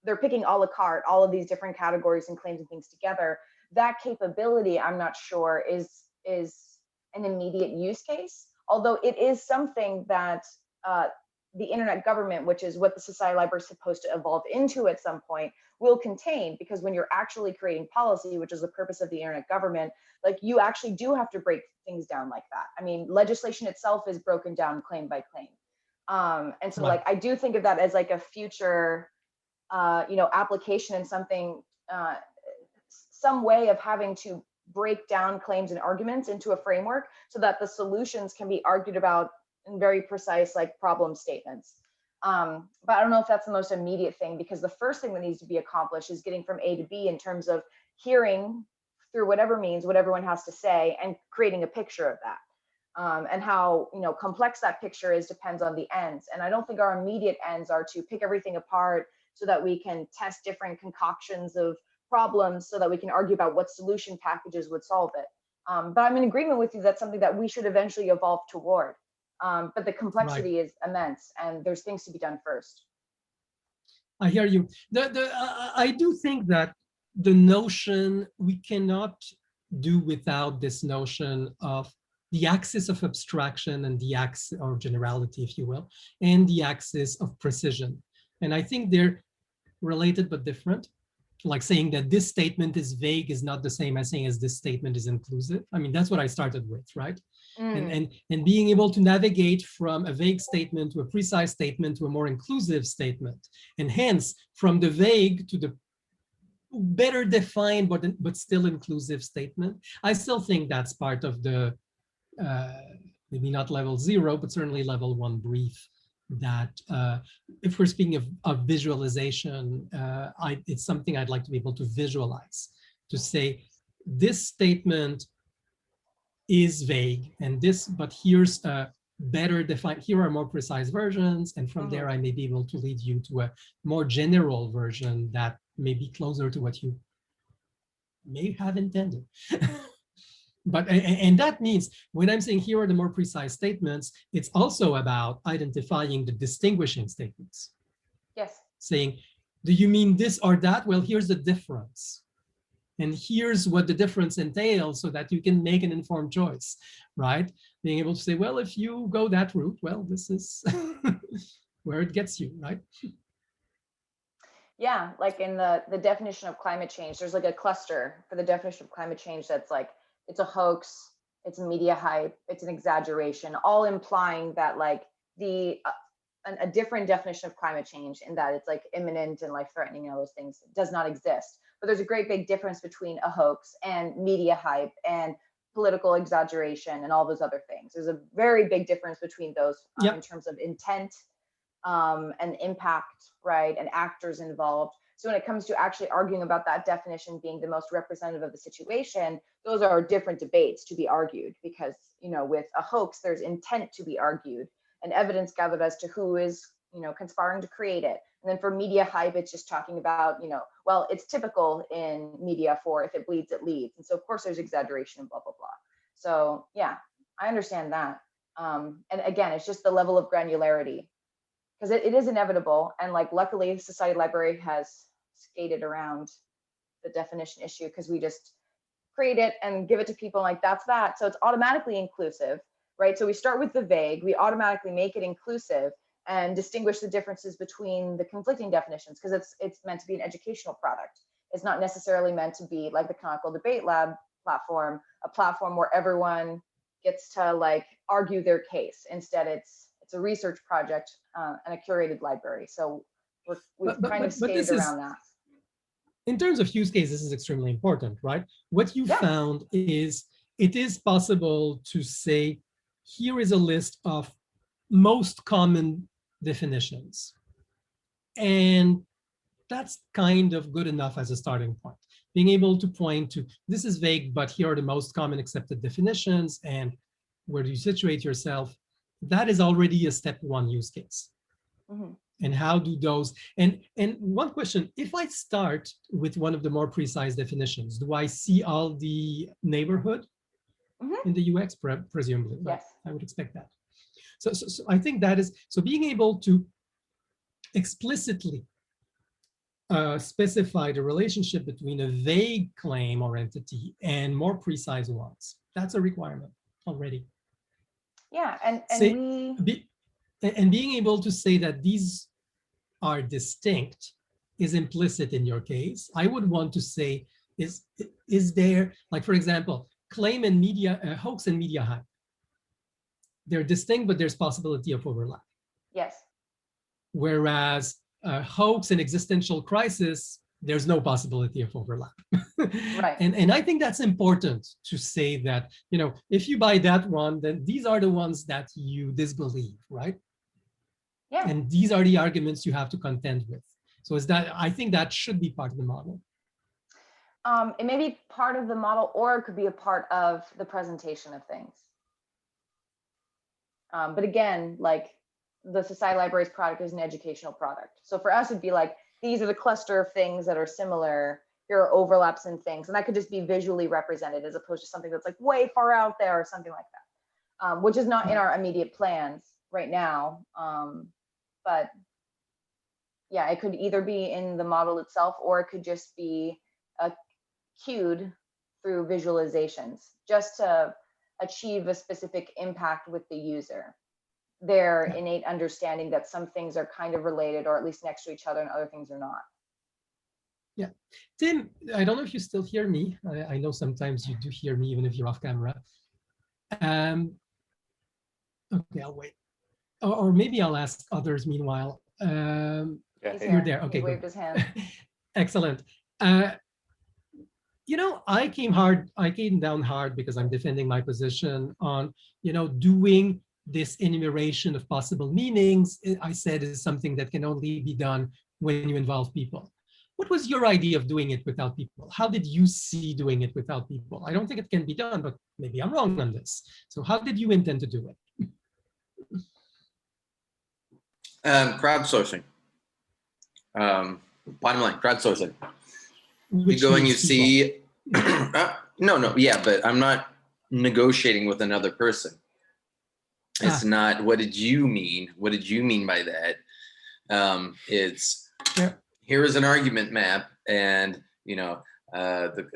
they're picking a la carte, all of these different categories and claims and things together. That capability, I'm not sure is an immediate use case, although it is something that the internet government, which is what the Society Library is supposed to evolve into at some point, will contain, because when you're actually creating policy, which is the purpose of the internet government, like you actually do have to break things down like that. I mean, legislation itself is broken down claim by claim. And so like, I do think of that as like a future, application and something, some way of having to break down claims and arguments into a framework so that the solutions can be argued about in very precise like problem statements. But I don't know if that's the most immediate thing, because the first thing that needs to be accomplished is getting from A to B in terms of hearing through whatever means what everyone has to say and creating a picture of that. And how complex that picture is depends on the ends. And I don't think our immediate ends are to pick everything apart so that we can test different concoctions of problems so that we can argue about what solution packages would solve it. But I'm in agreement with you, that's something that we should eventually evolve toward. But the complexity is immense and there's things to be done first. I hear you. I do think that the notion, we cannot do without this notion of the axis of abstraction and the axis or generality, if you will, and the axis of precision. And I think they're related but different. Like saying that this statement is vague is not the same as saying as this statement is inclusive. I mean, that's what I started with, right? And being able to navigate from a vague statement to a precise statement to a more inclusive statement, and hence from the vague to the better defined but still inclusive statement. I still think that's part of the maybe not level 0, but certainly level 1 brief. That if we're speaking of visualization, it's something I'd like to be able to visualize, to say this statement is vague and this, but here's a better defined, here are more precise versions, and from there I may be able to lead you to a more general version that may be closer to what you may have intended. But, and that means when I'm saying here are the more precise statements, it's also about identifying the distinguishing statements. Yes. Saying, do you mean this or that? Well, here's the difference. And here's what the difference entails so that you can make an informed choice, right? Being able to say, well, if you go that route, well, this is where it gets you, right? Yeah, like in the definition of climate change, there's like a cluster for the definition of climate change that's like, it's a hoax, it's a media hype, it's an exaggeration, all implying that like a different definition of climate change in that it's like imminent and life-threatening and all those things does not exist. But there's a great big difference between a hoax and media hype and political exaggeration and all those other things. There's a very big difference between those in terms of intent and impact, right, and actors involved. So when it comes to actually arguing about that definition being the most representative of the situation, those are different debates to be argued, because, you know, with a hoax, there's intent to be argued and evidence gathered as to who is, you know, conspiring to create it. And then for media hype, it's just talking about, you know, well, it's typical in media for if it bleeds, it leads. And so of course there's exaggeration and blah, blah, blah. So yeah, I understand that. And again, it's just the level of granularity, because it is inevitable. And like, luckily Society Library has skated around the definition issue, because we just create it and give it to people like that's that. So it's automatically inclusive, right? So we start with the vague, we automatically make it inclusive and distinguish the differences between the conflicting definitions, because it's meant to be an educational product. It's not necessarily meant to be like the Canonical Debate Lab platform, a platform where everyone gets to like argue their case. Instead, it's a research project and a curated library. So we've kind of skated around that. In terms of use case, this is extremely important, right? What you found is it is possible to say, here is a list of most common definitions. And that's kind of good enough as a starting point. Being able to point to, this is vague, but here are the most common accepted definitions, and where do you situate yourself? That is already a step 1 use case. And how do those, and one question, if I start with one of the more precise definitions, do I see all the neighborhood in the UX? Presumably, right? Yes. I would expect that. So I think that is, so being able to explicitly specify the relationship between a vague claim or entity and more precise ones, that's a requirement already. Yeah, and being able to say that these are distinct is implicit in your case. I would want to say, is there, like, for example, claim and media, hoax and media hype. They're distinct, but there's possibility of overlap. Yes. Whereas hoax and existential crisis, there's no possibility of overlap. Right. And I think that's important to say that, you know, if you buy that one, then these are the ones that you disbelieve, right? Yeah. And these are the arguments you have to contend with. So is that, I think that should be part of the model. It may be part of the model, or it could be a part of the presentation of things. But again, like the Society Library's product is an educational product. So for us, it'd be like, these are the cluster of things that are similar. Here are overlaps in things. And that could just be visually represented as opposed to something that's like way far out there or something like that, which is not in our immediate plans right now. But yeah, it could either be in the model itself, or it could just be cued through visualizations just to achieve a specific impact with the user. Their innate understanding that some things are kind of related or at least next to each other and other things are not. Yeah. Tim, I don't know if you still hear me. I know sometimes you do hear me even if you're off camera. Okay, I'll wait. Or maybe I'll ask others meanwhile. Yeah, He's hey, You're here. there. Okay, He good. waved his hand. Excellent. You know, I came down hard because I'm defending my position on, you know, doing this enumeration of possible meanings. I said is something that can only be done when you involve people. What was your idea of doing it without people? How did you see doing it without people? I don't think it can be done, but maybe I'm wrong on this. So how did you intend to do it? Crowdsourcing. Bottom line, crowdsourcing. You Which go and you means people. see, no, yeah, but I'm not negotiating with another person. It's not, what did you mean? What did you mean by that? It's, Yeah. here is an argument map, and you know,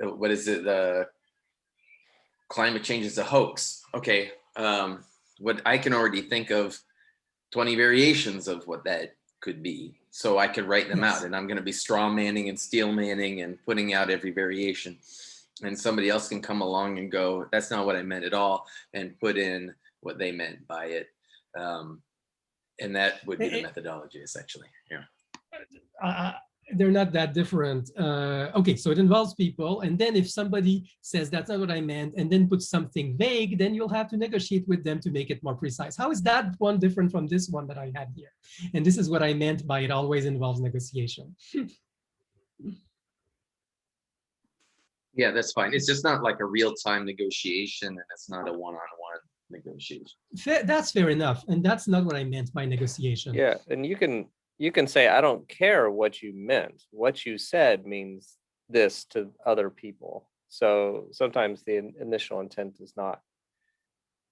what is it? The climate change is a hoax. Okay, what I can already think of 20 variations of what that could be. So I could write them Yes. out, and I'm going to be straw manning and steel manning and putting out every variation. And somebody else can come along and go, that's not what I meant at all, and put in what they meant by it. And that would be the methodology, essentially. Yeah. They're not that different. Okay, so it involves people. And then if somebody says that's not what I meant and then puts something vague, then you'll have to negotiate with them to make it more precise. How is that one different from this one that I had here? And this is what I meant by it always involves negotiation. Yeah, that's fine. It's just not like a real-time negotiation, and it's not a one-on-one negotiation. That's fair enough. And that's not what I meant by negotiation. yeah, and you can say, I don't care what you meant. What you said means this to other people. So sometimes the initial intent is not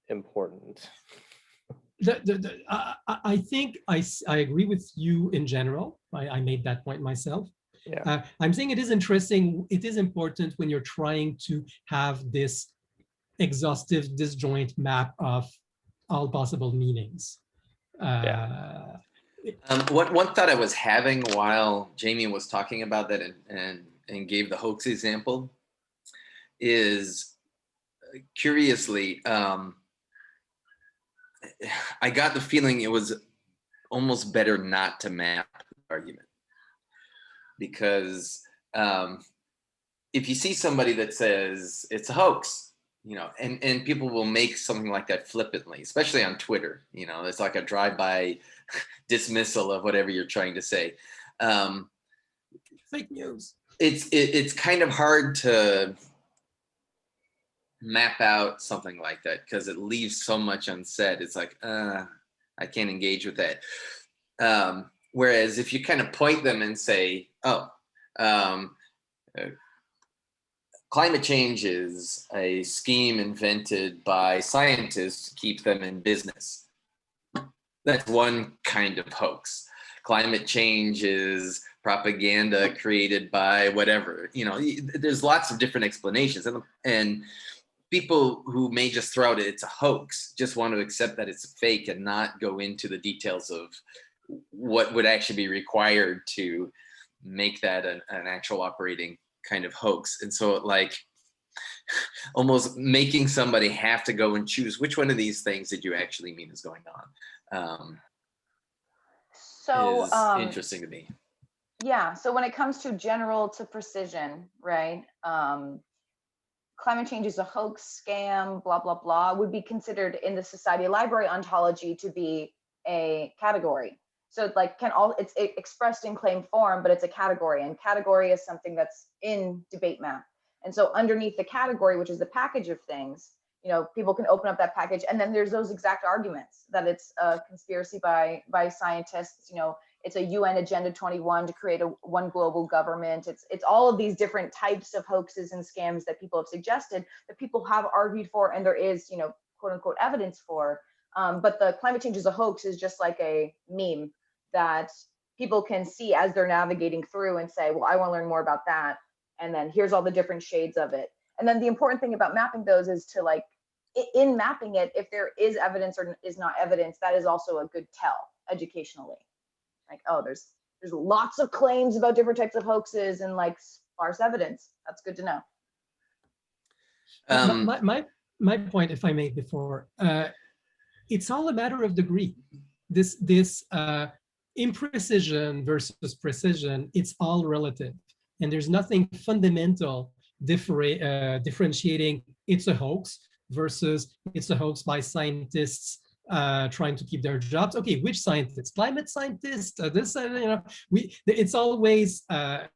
important. I think I agree with you in general. I made that point myself. Yeah. I'm saying it is interesting. It is important when you're trying to have this exhaustive disjoint map of all possible meanings. One thought I was having while Jamie was talking about that and gave the hoax example is, curiously, I got the feeling it was almost better not to map the argument, because if you see somebody that says it's a hoax, you know, and people will make something like that flippantly, especially on Twitter, you know, it's like a drive-by dismissal of whatever you're trying to say. Fake news. It's kind of hard to map out something like that because it leaves so much unsaid. It's like, I can't engage with that. Whereas if you kind of point them and say, oh, climate change is a scheme invented by scientists to keep them in business. That's one kind of hoax. Climate change is propaganda created by whatever. You know, there's lots of different explanations, and people who may just throw out it's a hoax just want to accept that it's fake and not go into the details of what would actually be required to make that an actual operating kind of hoax. And so, like, almost making somebody have to go and choose which one of these things did you actually mean is going on, So is interesting to me. yeah, so when it comes to general to precision, right? Climate change is a hoax, scam, blah, blah, blah, would be considered in the Society Library ontology to be a category. So like it's expressed in claim form, but it's a category, and category is something that's in debate map. And so underneath the category, which is the package of things, you know, people can open up that package, and then there's those exact arguments that it's a conspiracy by scientists, you know, it's a UN Agenda 21 to create one global government. It's all of these different types of hoaxes and scams that people have suggested, that people have argued for, and there is, you know, quote unquote evidence for. But the climate change is a hoax is just like a meme that people can see as they're navigating through and say, well, I want to learn more about that. And then here's all the different shades of it. And then the important thing about mapping those is to, like, in mapping it, if there is evidence or is not evidence, that is also a good tell educationally. Like, oh, there's lots of claims about different types of hoaxes and like sparse evidence. That's good to know. My point, if I may, before, it's all a matter of degree. This imprecision versus precision, it's all relative. And there's nothing fundamental differentiating it's a hoax versus it's a hoax by scientists trying to keep their jobs. Okay, which scientists? Climate scientists? It's always a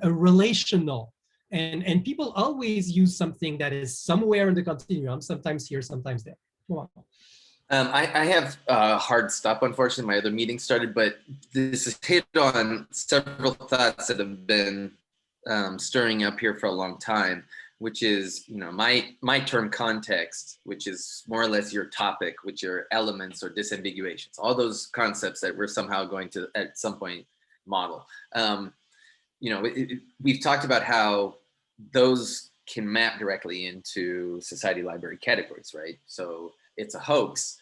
relational, and people always use something that is somewhere in the continuum, sometimes here, sometimes there. Come on. I have a hard stop, unfortunately. My other meeting started, but this has hit on several thoughts that have been stirring up here for a long time, which is, my term context, which is more or less your topic, which are elements or disambiguations, all those concepts that we're somehow going to at some point model. We've talked about how those can map directly into society library categories, right? So it's a hoax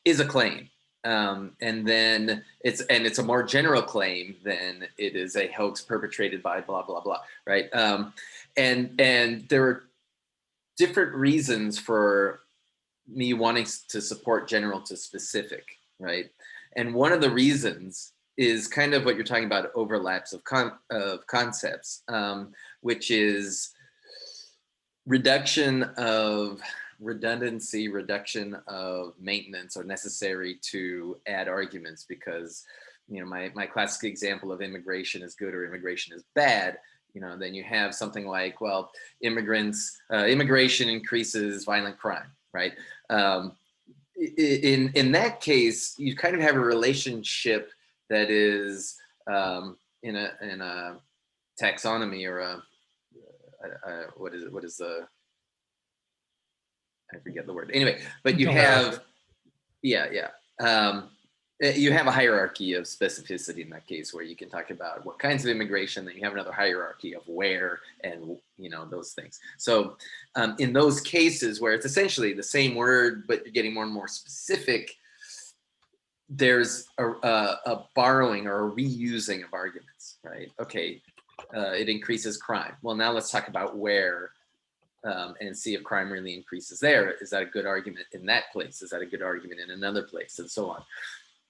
is a claim. And then it's a more general claim than it is a hoax perpetrated by blah, blah, blah, right? And there are different reasons for me wanting to support general to specific, right? And one of the reasons is kind of what you're talking about, overlaps of concepts, which is reduction of redundancy, reduction of maintenance are necessary to add arguments, because my classic example of immigration is good or immigration is bad, then you have something like, well, immigration increases violent crime, right? In that case, you kind of have a relationship that is in a taxonomy, or what is the, I forget the word. Anyway, but you have, you have a hierarchy of specificity in that case, where you can talk about what kinds of immigration, then you have another hierarchy of where, and those things. So in those cases where it's essentially the same word, but you're getting more and more specific, there's a borrowing or a reusing of arguments, right? Okay, it increases crime. Well, now let's talk about where. And see if crime really increases there. Is that a good argument in that place? Is that a good argument in another place? And so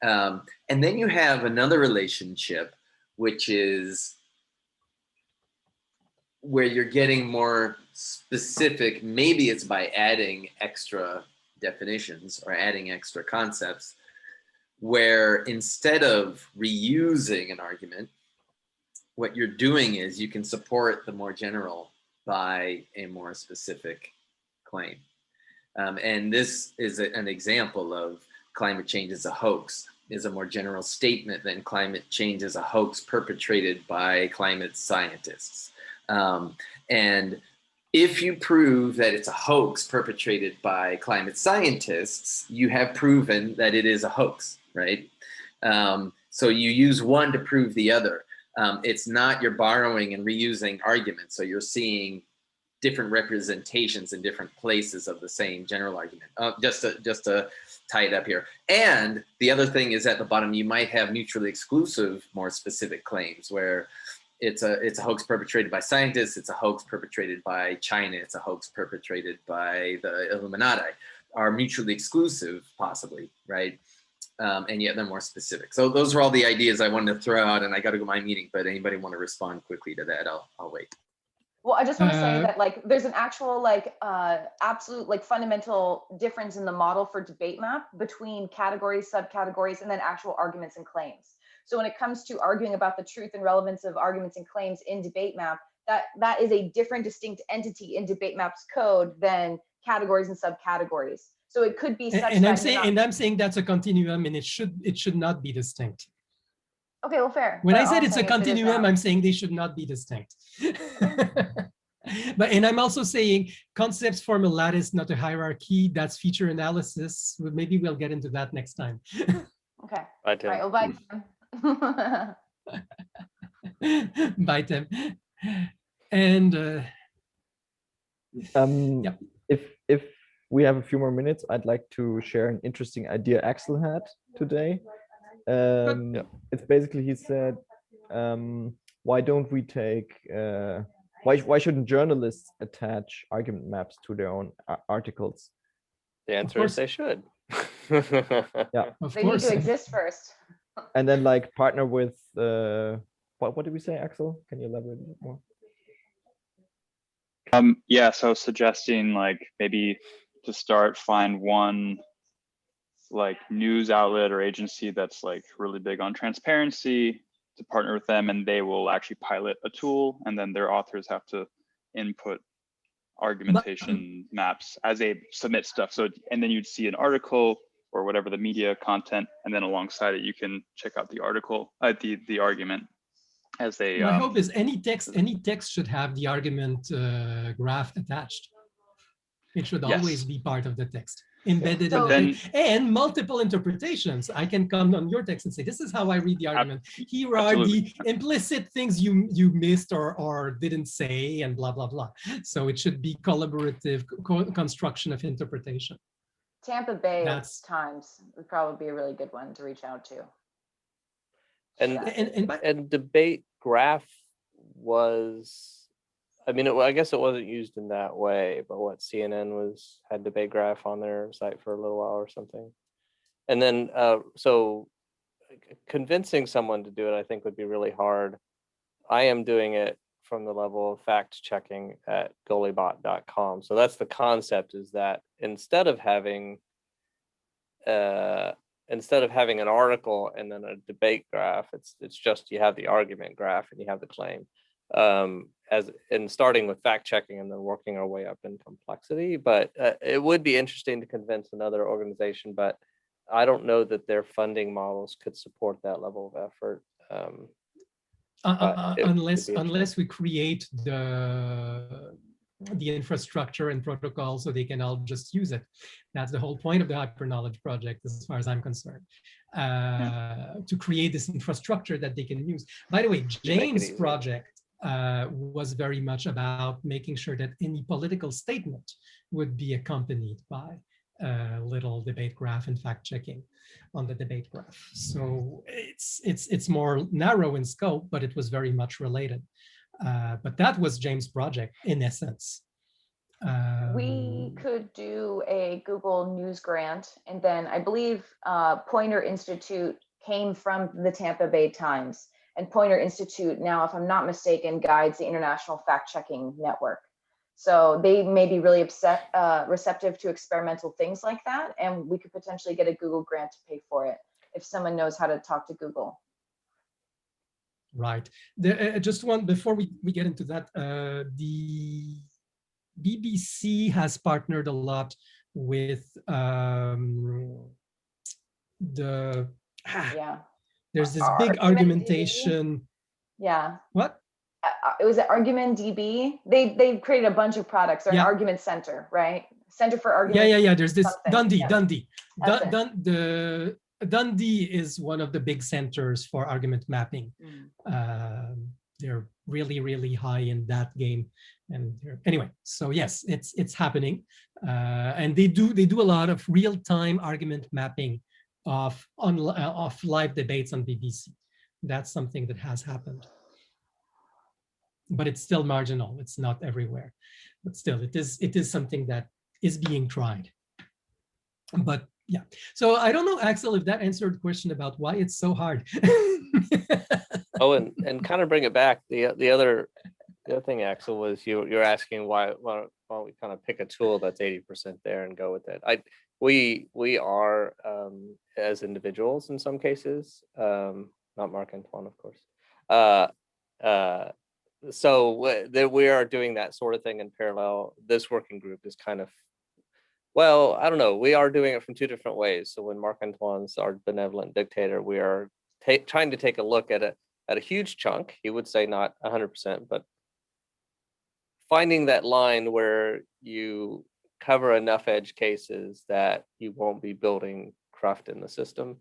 on. And then you have another relationship, which is where you're getting more specific. Maybe it's by adding extra definitions or adding extra concepts, where instead of reusing an argument, what you're doing is you can support the more general by a more specific claim. And this is an example of climate change is a hoax, is a more general statement than climate change is a hoax perpetrated by climate scientists. And if you prove that it's a hoax perpetrated by climate scientists, you have proven that it is a hoax, right? So you use one to prove the other. It's not you're borrowing and reusing arguments. So you're seeing different representations in different places of the same general argument. Just to tie it up here. And the other thing is at the bottom, you might have mutually exclusive, more specific claims where it's a hoax perpetrated by scientists, it's a hoax perpetrated by China, it's a hoax perpetrated by the Illuminati, are mutually exclusive, possibly, right? And yet they're more specific. So those are all the ideas I wanted to throw out, and I got to go to my meeting, but anybody want to respond quickly to that? I'll wait. Well, I just want to say that there's an actual absolute fundamental difference in the model for debate map between categories, subcategories, and then actual arguments and claims. So when it comes to arguing about the truth and relevance of arguments and claims in debate map, that is a different distinct entity in debate map's code than categories and subcategories. So it could be such I'm saying that's a continuum, and it should not be distinct. Okay, well, fair. When I said it's a continuum, I'm saying they should not be distinct. And I'm also saying concepts form a lattice, not a hierarchy. That's feature analysis. Maybe we'll get into that next time. Okay. Bye, Tim. All right, well, bye. Bye, Tim. And yep. If we have a few more minutes, I'd like to share an interesting idea Axel had today. It's basically, he said, why don't we take why shouldn't journalists attach argument maps to their own articles? The answer is they should. Of They need course. to exist first. And then like partner with what did we say, Axel? Can you elaborate a bit more? Yeah, so suggesting like maybe to start, find one like news outlet or agency that's like really big on transparency, to partner with them, and they will actually pilot a tool, and then their authors have to input argumentation maps as they submit stuff. So, and then you'd see an article or whatever the media content, and then alongside it, you can check out the article, the argument as they. My hope is any text should have the argument graph attached. It should always be part of the text, embedded in the text, and multiple interpretations. I can come on your text and say, this is how I read the argument. Here are the implicit things you missed or didn't say, and blah, blah, blah. So it should be collaborative construction of interpretation. Tampa Bay Times would probably be a really good one to reach out to. And debate graph was, I mean, I guess it wasn't used in that way, but what CNN had debate graph on their site for a little while or something. And then, so convincing someone to do it, I think would be really hard. I am doing it from the level of fact checking at goaliebot.com. So that's the concept, is that instead of having an article and then a debate graph, it's just you have the argument graph and you have the claim. As in starting with fact checking and then working our way up in complexity. But it would be interesting to convince another organization, but I don't know that their funding models could support that level of effort. Unless we create the infrastructure and protocol so they can all just use it. That's the whole point of the Hyperknowledge project, as far as I'm concerned, to create this infrastructure that they can use. By the way, James' project was very much about making sure that any political statement would be accompanied by a little debate graph and fact checking on the debate graph. So it's more narrow in scope, but it was very much related. But that was James' project in essence. We could do a Google News grant, and then I believe Poynter Institute came from the Tampa Bay Times. And Poynter Institute now, if I'm not mistaken, guides the International Fact-Checking Network. So they may be really receptive to experimental things like that. And we could potentially get a Google grant to pay for it if someone knows how to talk to Google. Right. Just one, before we get into that, the BBC has partnered a lot with there's this big argumentation. Yeah. What? It was an Argument DB. They've created a bunch of products. They're an argument center, right? Center for Argument. Yeah. There's this something. Dundee. Dundee is one of the big centers for argument mapping. They're really, really high in that game. And anyway, so yes, it's happening. And they do a lot of real-time argument mapping of live debates on BBC. That's something that has happened, but it's still marginal. It's not everywhere, but still, it is something that is being tried. But yeah, so I don't know, Axel, if that answered the question about why it's so hard. Oh, and kind of bring it back. The other thing, Axel, was you're asking why don't we kind of pick a tool that's 80% there and go with it. We are as individuals in some cases, not Marc Antoine, of course. So that we are doing that sort of thing in parallel. This working group is kind of, well, I don't know. We are doing it from two different ways. So when Marc Antoine's our benevolent dictator, we are trying to take a look at a huge chunk. He would say not 100%, but finding that line where you cover enough edge cases that you won't be building cruft in the system.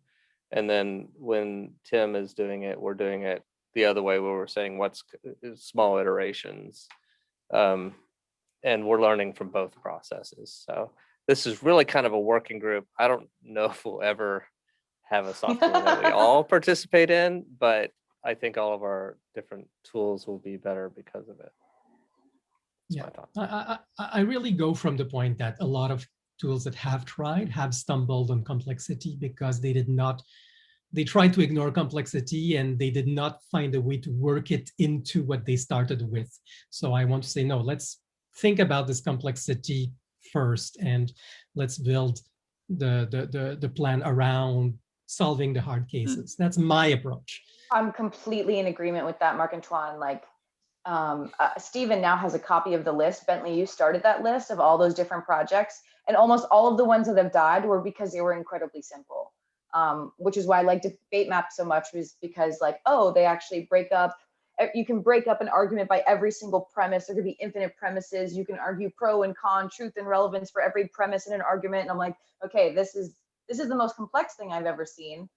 And then when Tim is doing it, we're doing it the other way, where we're saying what's small iterations. And we're learning from both processes. So this is really kind of a working group. I don't know if we'll ever have a software that we all participate in, but I think all of our different tools will be better because of it. Yeah, I really go from the point that a lot of tools that have tried have stumbled on complexity because they tried to ignore complexity and they did not find a way to work it into what they started with. So I want to say, no, let's think about this complexity first and let's build the plan around solving the hard cases. That's my approach. I'm completely in agreement with that, Marc-Antoine. Like, Stephen now has a copy of the list. Bentley, you started that list of all those different projects, and almost all of the ones that have died were because they were incredibly simple. Which is why I like debate map so much, was because like, oh, they actually break up. You can break up an argument by every single premise. There could be infinite premises. You can argue pro and con, truth and relevance for every premise in an argument. And I'm like, okay, this is the most complex thing I've ever seen.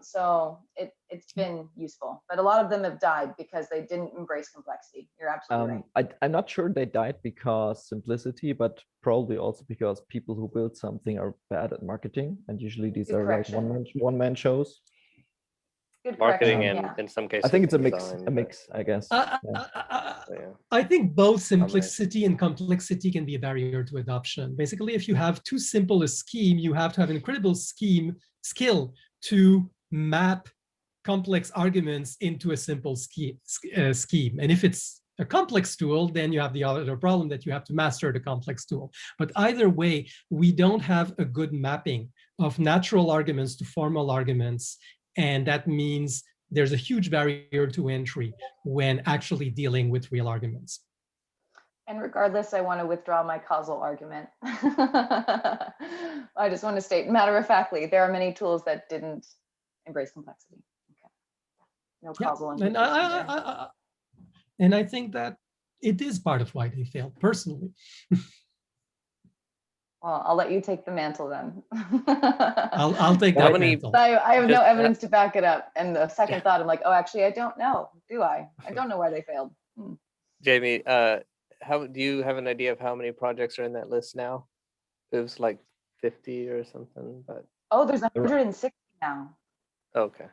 So it's been useful, but a lot of them have died because they didn't embrace complexity. You're absolutely right. I'm not sure they died because simplicity, but probably also because people who build something are bad at marketing, and usually these Good are like correction. one-man shows. Good Marketing correction, and yeah. in some cases. I think it's a design, mix, I guess. yeah. I think both simplicity and complexity can be a barrier to adoption. Basically, if you have too simple a scheme, you have to have an incredible skill to map complex arguments into a simple scheme. And if it's a complex tool, then you have the other problem that you have to master the complex tool. But either way, we don't have a good mapping of natural arguments to formal arguments. And that means there's a huge barrier to entry when actually dealing with real arguments. And regardless, I want to withdraw my causal argument. I just want to state, matter of factly, there are many tools that didn't embrace complexity. Okay. No causal implication there. And I think that it is part of why they failed, personally. Well, I'll let you take the mantle then. I'll take that mantle. I have no evidence to back it up. And the second thought, I'm like, oh, actually, I don't know. Do I? I don't know why they failed. Jamie, how do you have an idea of how many projects are in that list now? It was like 50 or something, but oh, there's 160 now. Okay.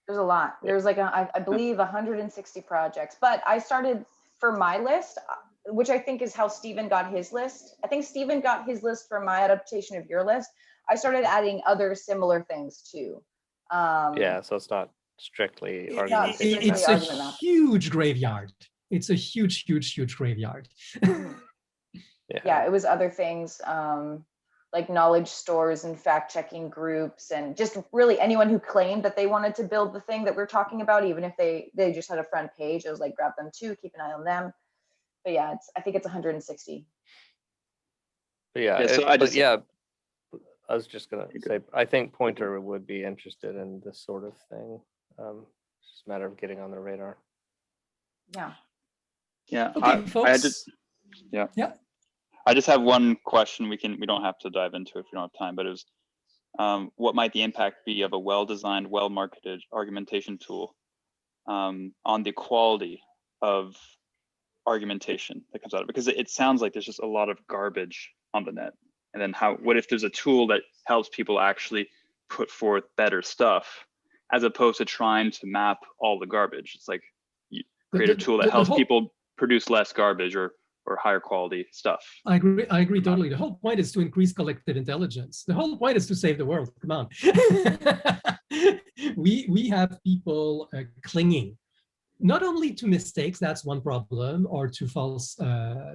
There's a lot. There's like I believe 160 projects. But I started for my list, which I think is how Stephen got his list. I think Stephen got his list from my adaptation of your list. I started adding other similar things too. Yeah, so it's not strictly argument. It's a huge graveyard. It's a huge graveyard. Yeah, it was other things like knowledge stores and fact-checking groups, and just really anyone who claimed that they wanted to build the thing that we're talking about, even if they just had a front page. I was like, grab them too, keep an eye on them. But yeah, I think it's 160. But yeah, so I was just gonna say, I think Pointer would be interested in this sort of thing. It's just a matter of getting on their radar. Yeah. Yeah. Okay, folks. I just have one question. We don't have to dive into it if you don't have time, but it was what might the impact be of a well-designed, well-marketed argumentation tool on the quality of argumentation that comes out of it? Because it sounds like there's just a lot of garbage on the net. And then what if there's a tool that helps people actually put forth better stuff, as opposed to trying to map all the garbage? It's like you create a tool that helps people produce less garbage or higher quality stuff. I agree totally. The whole point is to increase collective intelligence. The whole point is to save the world. Come on. we have people clinging not only to mistakes, that's one problem, or to false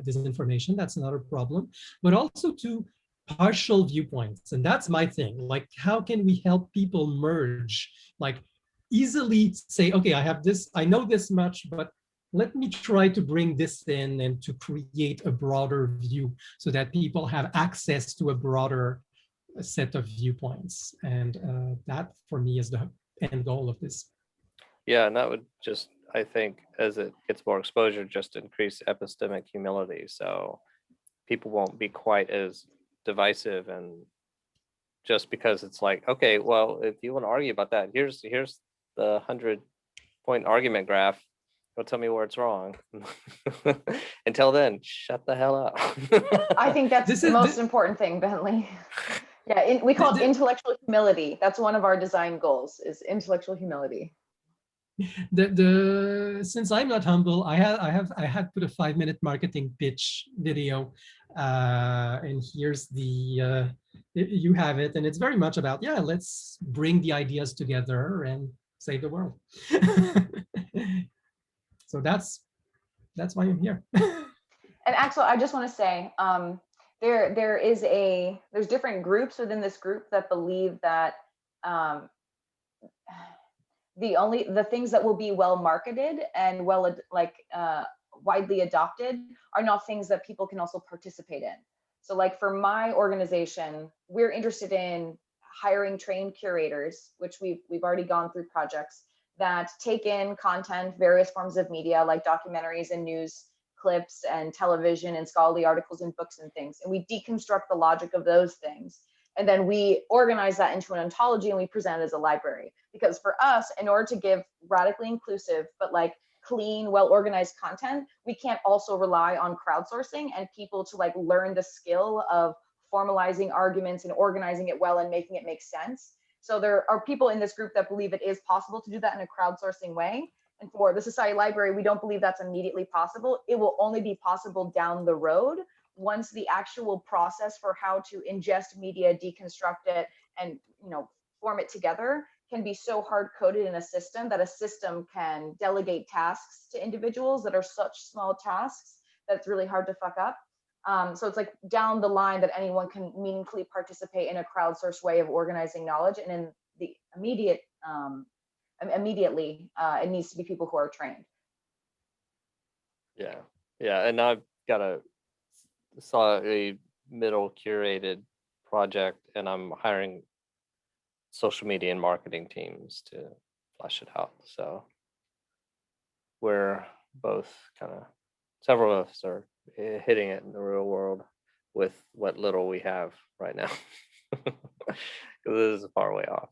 disinformation, that's another problem, but also to partial viewpoints. And that's my thing. Like, how can we help people merge? Like, easily say, okay, I have this, I know this much, but let me try to bring this in and to create a broader view so that people have access to a broader set of viewpoints. And that, for me, is the end goal of this. Yeah, and that would just, I think, as it gets more exposure, just increase epistemic humility. So people won't be quite as divisive, and just because it's like, okay, well, if you want to argue about that, here's the 100-point argument graph. Go tell me where it's wrong. Until then, shut the hell up. I think that's the most important thing, Bentley. Yeah, we call it intellectual humility. That's one of our design goals, is intellectual humility. Since I'm not humble, I had put a 5-minute marketing pitch video And here's the, you have it. And it's very much about, yeah, let's bring the ideas together and save the world. So that's why I'm here. And Axel, I just want to say, there's different groups within this group that believe that the things that will be well marketed and widely adopted are not things that people can also participate in. So like for my organization, we're interested in hiring trained curators, which we've already gone through projects that take in content, various forms of media like documentaries and news clips and television and scholarly articles and books and things. And we deconstruct the logic of those things. And then we organize that into an ontology and we present it as a library. Because for us, in order to give radically inclusive, but like clean, well-organized content, we can't also rely on crowdsourcing and people to like learn the skill of formalizing arguments and organizing it well and making it make sense. So there are people in this group that believe it is possible to do that in a crowdsourcing way. And for the Society Library, we don't believe that's immediately possible. It will only be possible down the road once the actual process for how to ingest media, deconstruct it, and form it together can be so hard coded in a system that a system can delegate tasks to individuals that are such small tasks that it's really hard to fuck up. So it's like down the line that anyone can meaningfully participate in a crowdsourced way of organizing knowledge, and in the immediately it needs to be people who are trained. Yeah, and I've got a middle curated project, and I'm hiring social media and marketing teams to flesh it out. So we're both several of us are hitting it in the real world with what little we have right now, because this is far way off.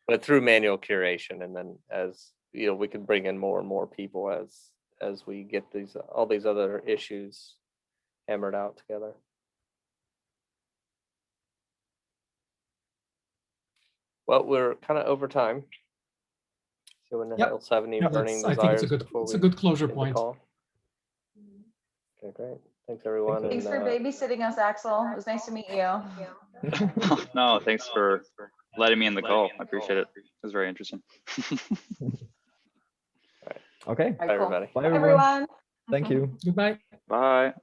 But through manual curation, and then as we can bring in more and more people as we get all these other issues hammered out together. Well, we're kind of over time. So anyone else have any burning I think desires? it's a good closure point. Okay, great. Thanks everyone. Thanks for babysitting us, Axel. It was nice to meet you. No, thanks for letting me in the call. I appreciate it. It was very interesting. Okay. All right, Bye, cool. everybody. Bye, Bye, everyone. Thank you. Goodbye. Bye.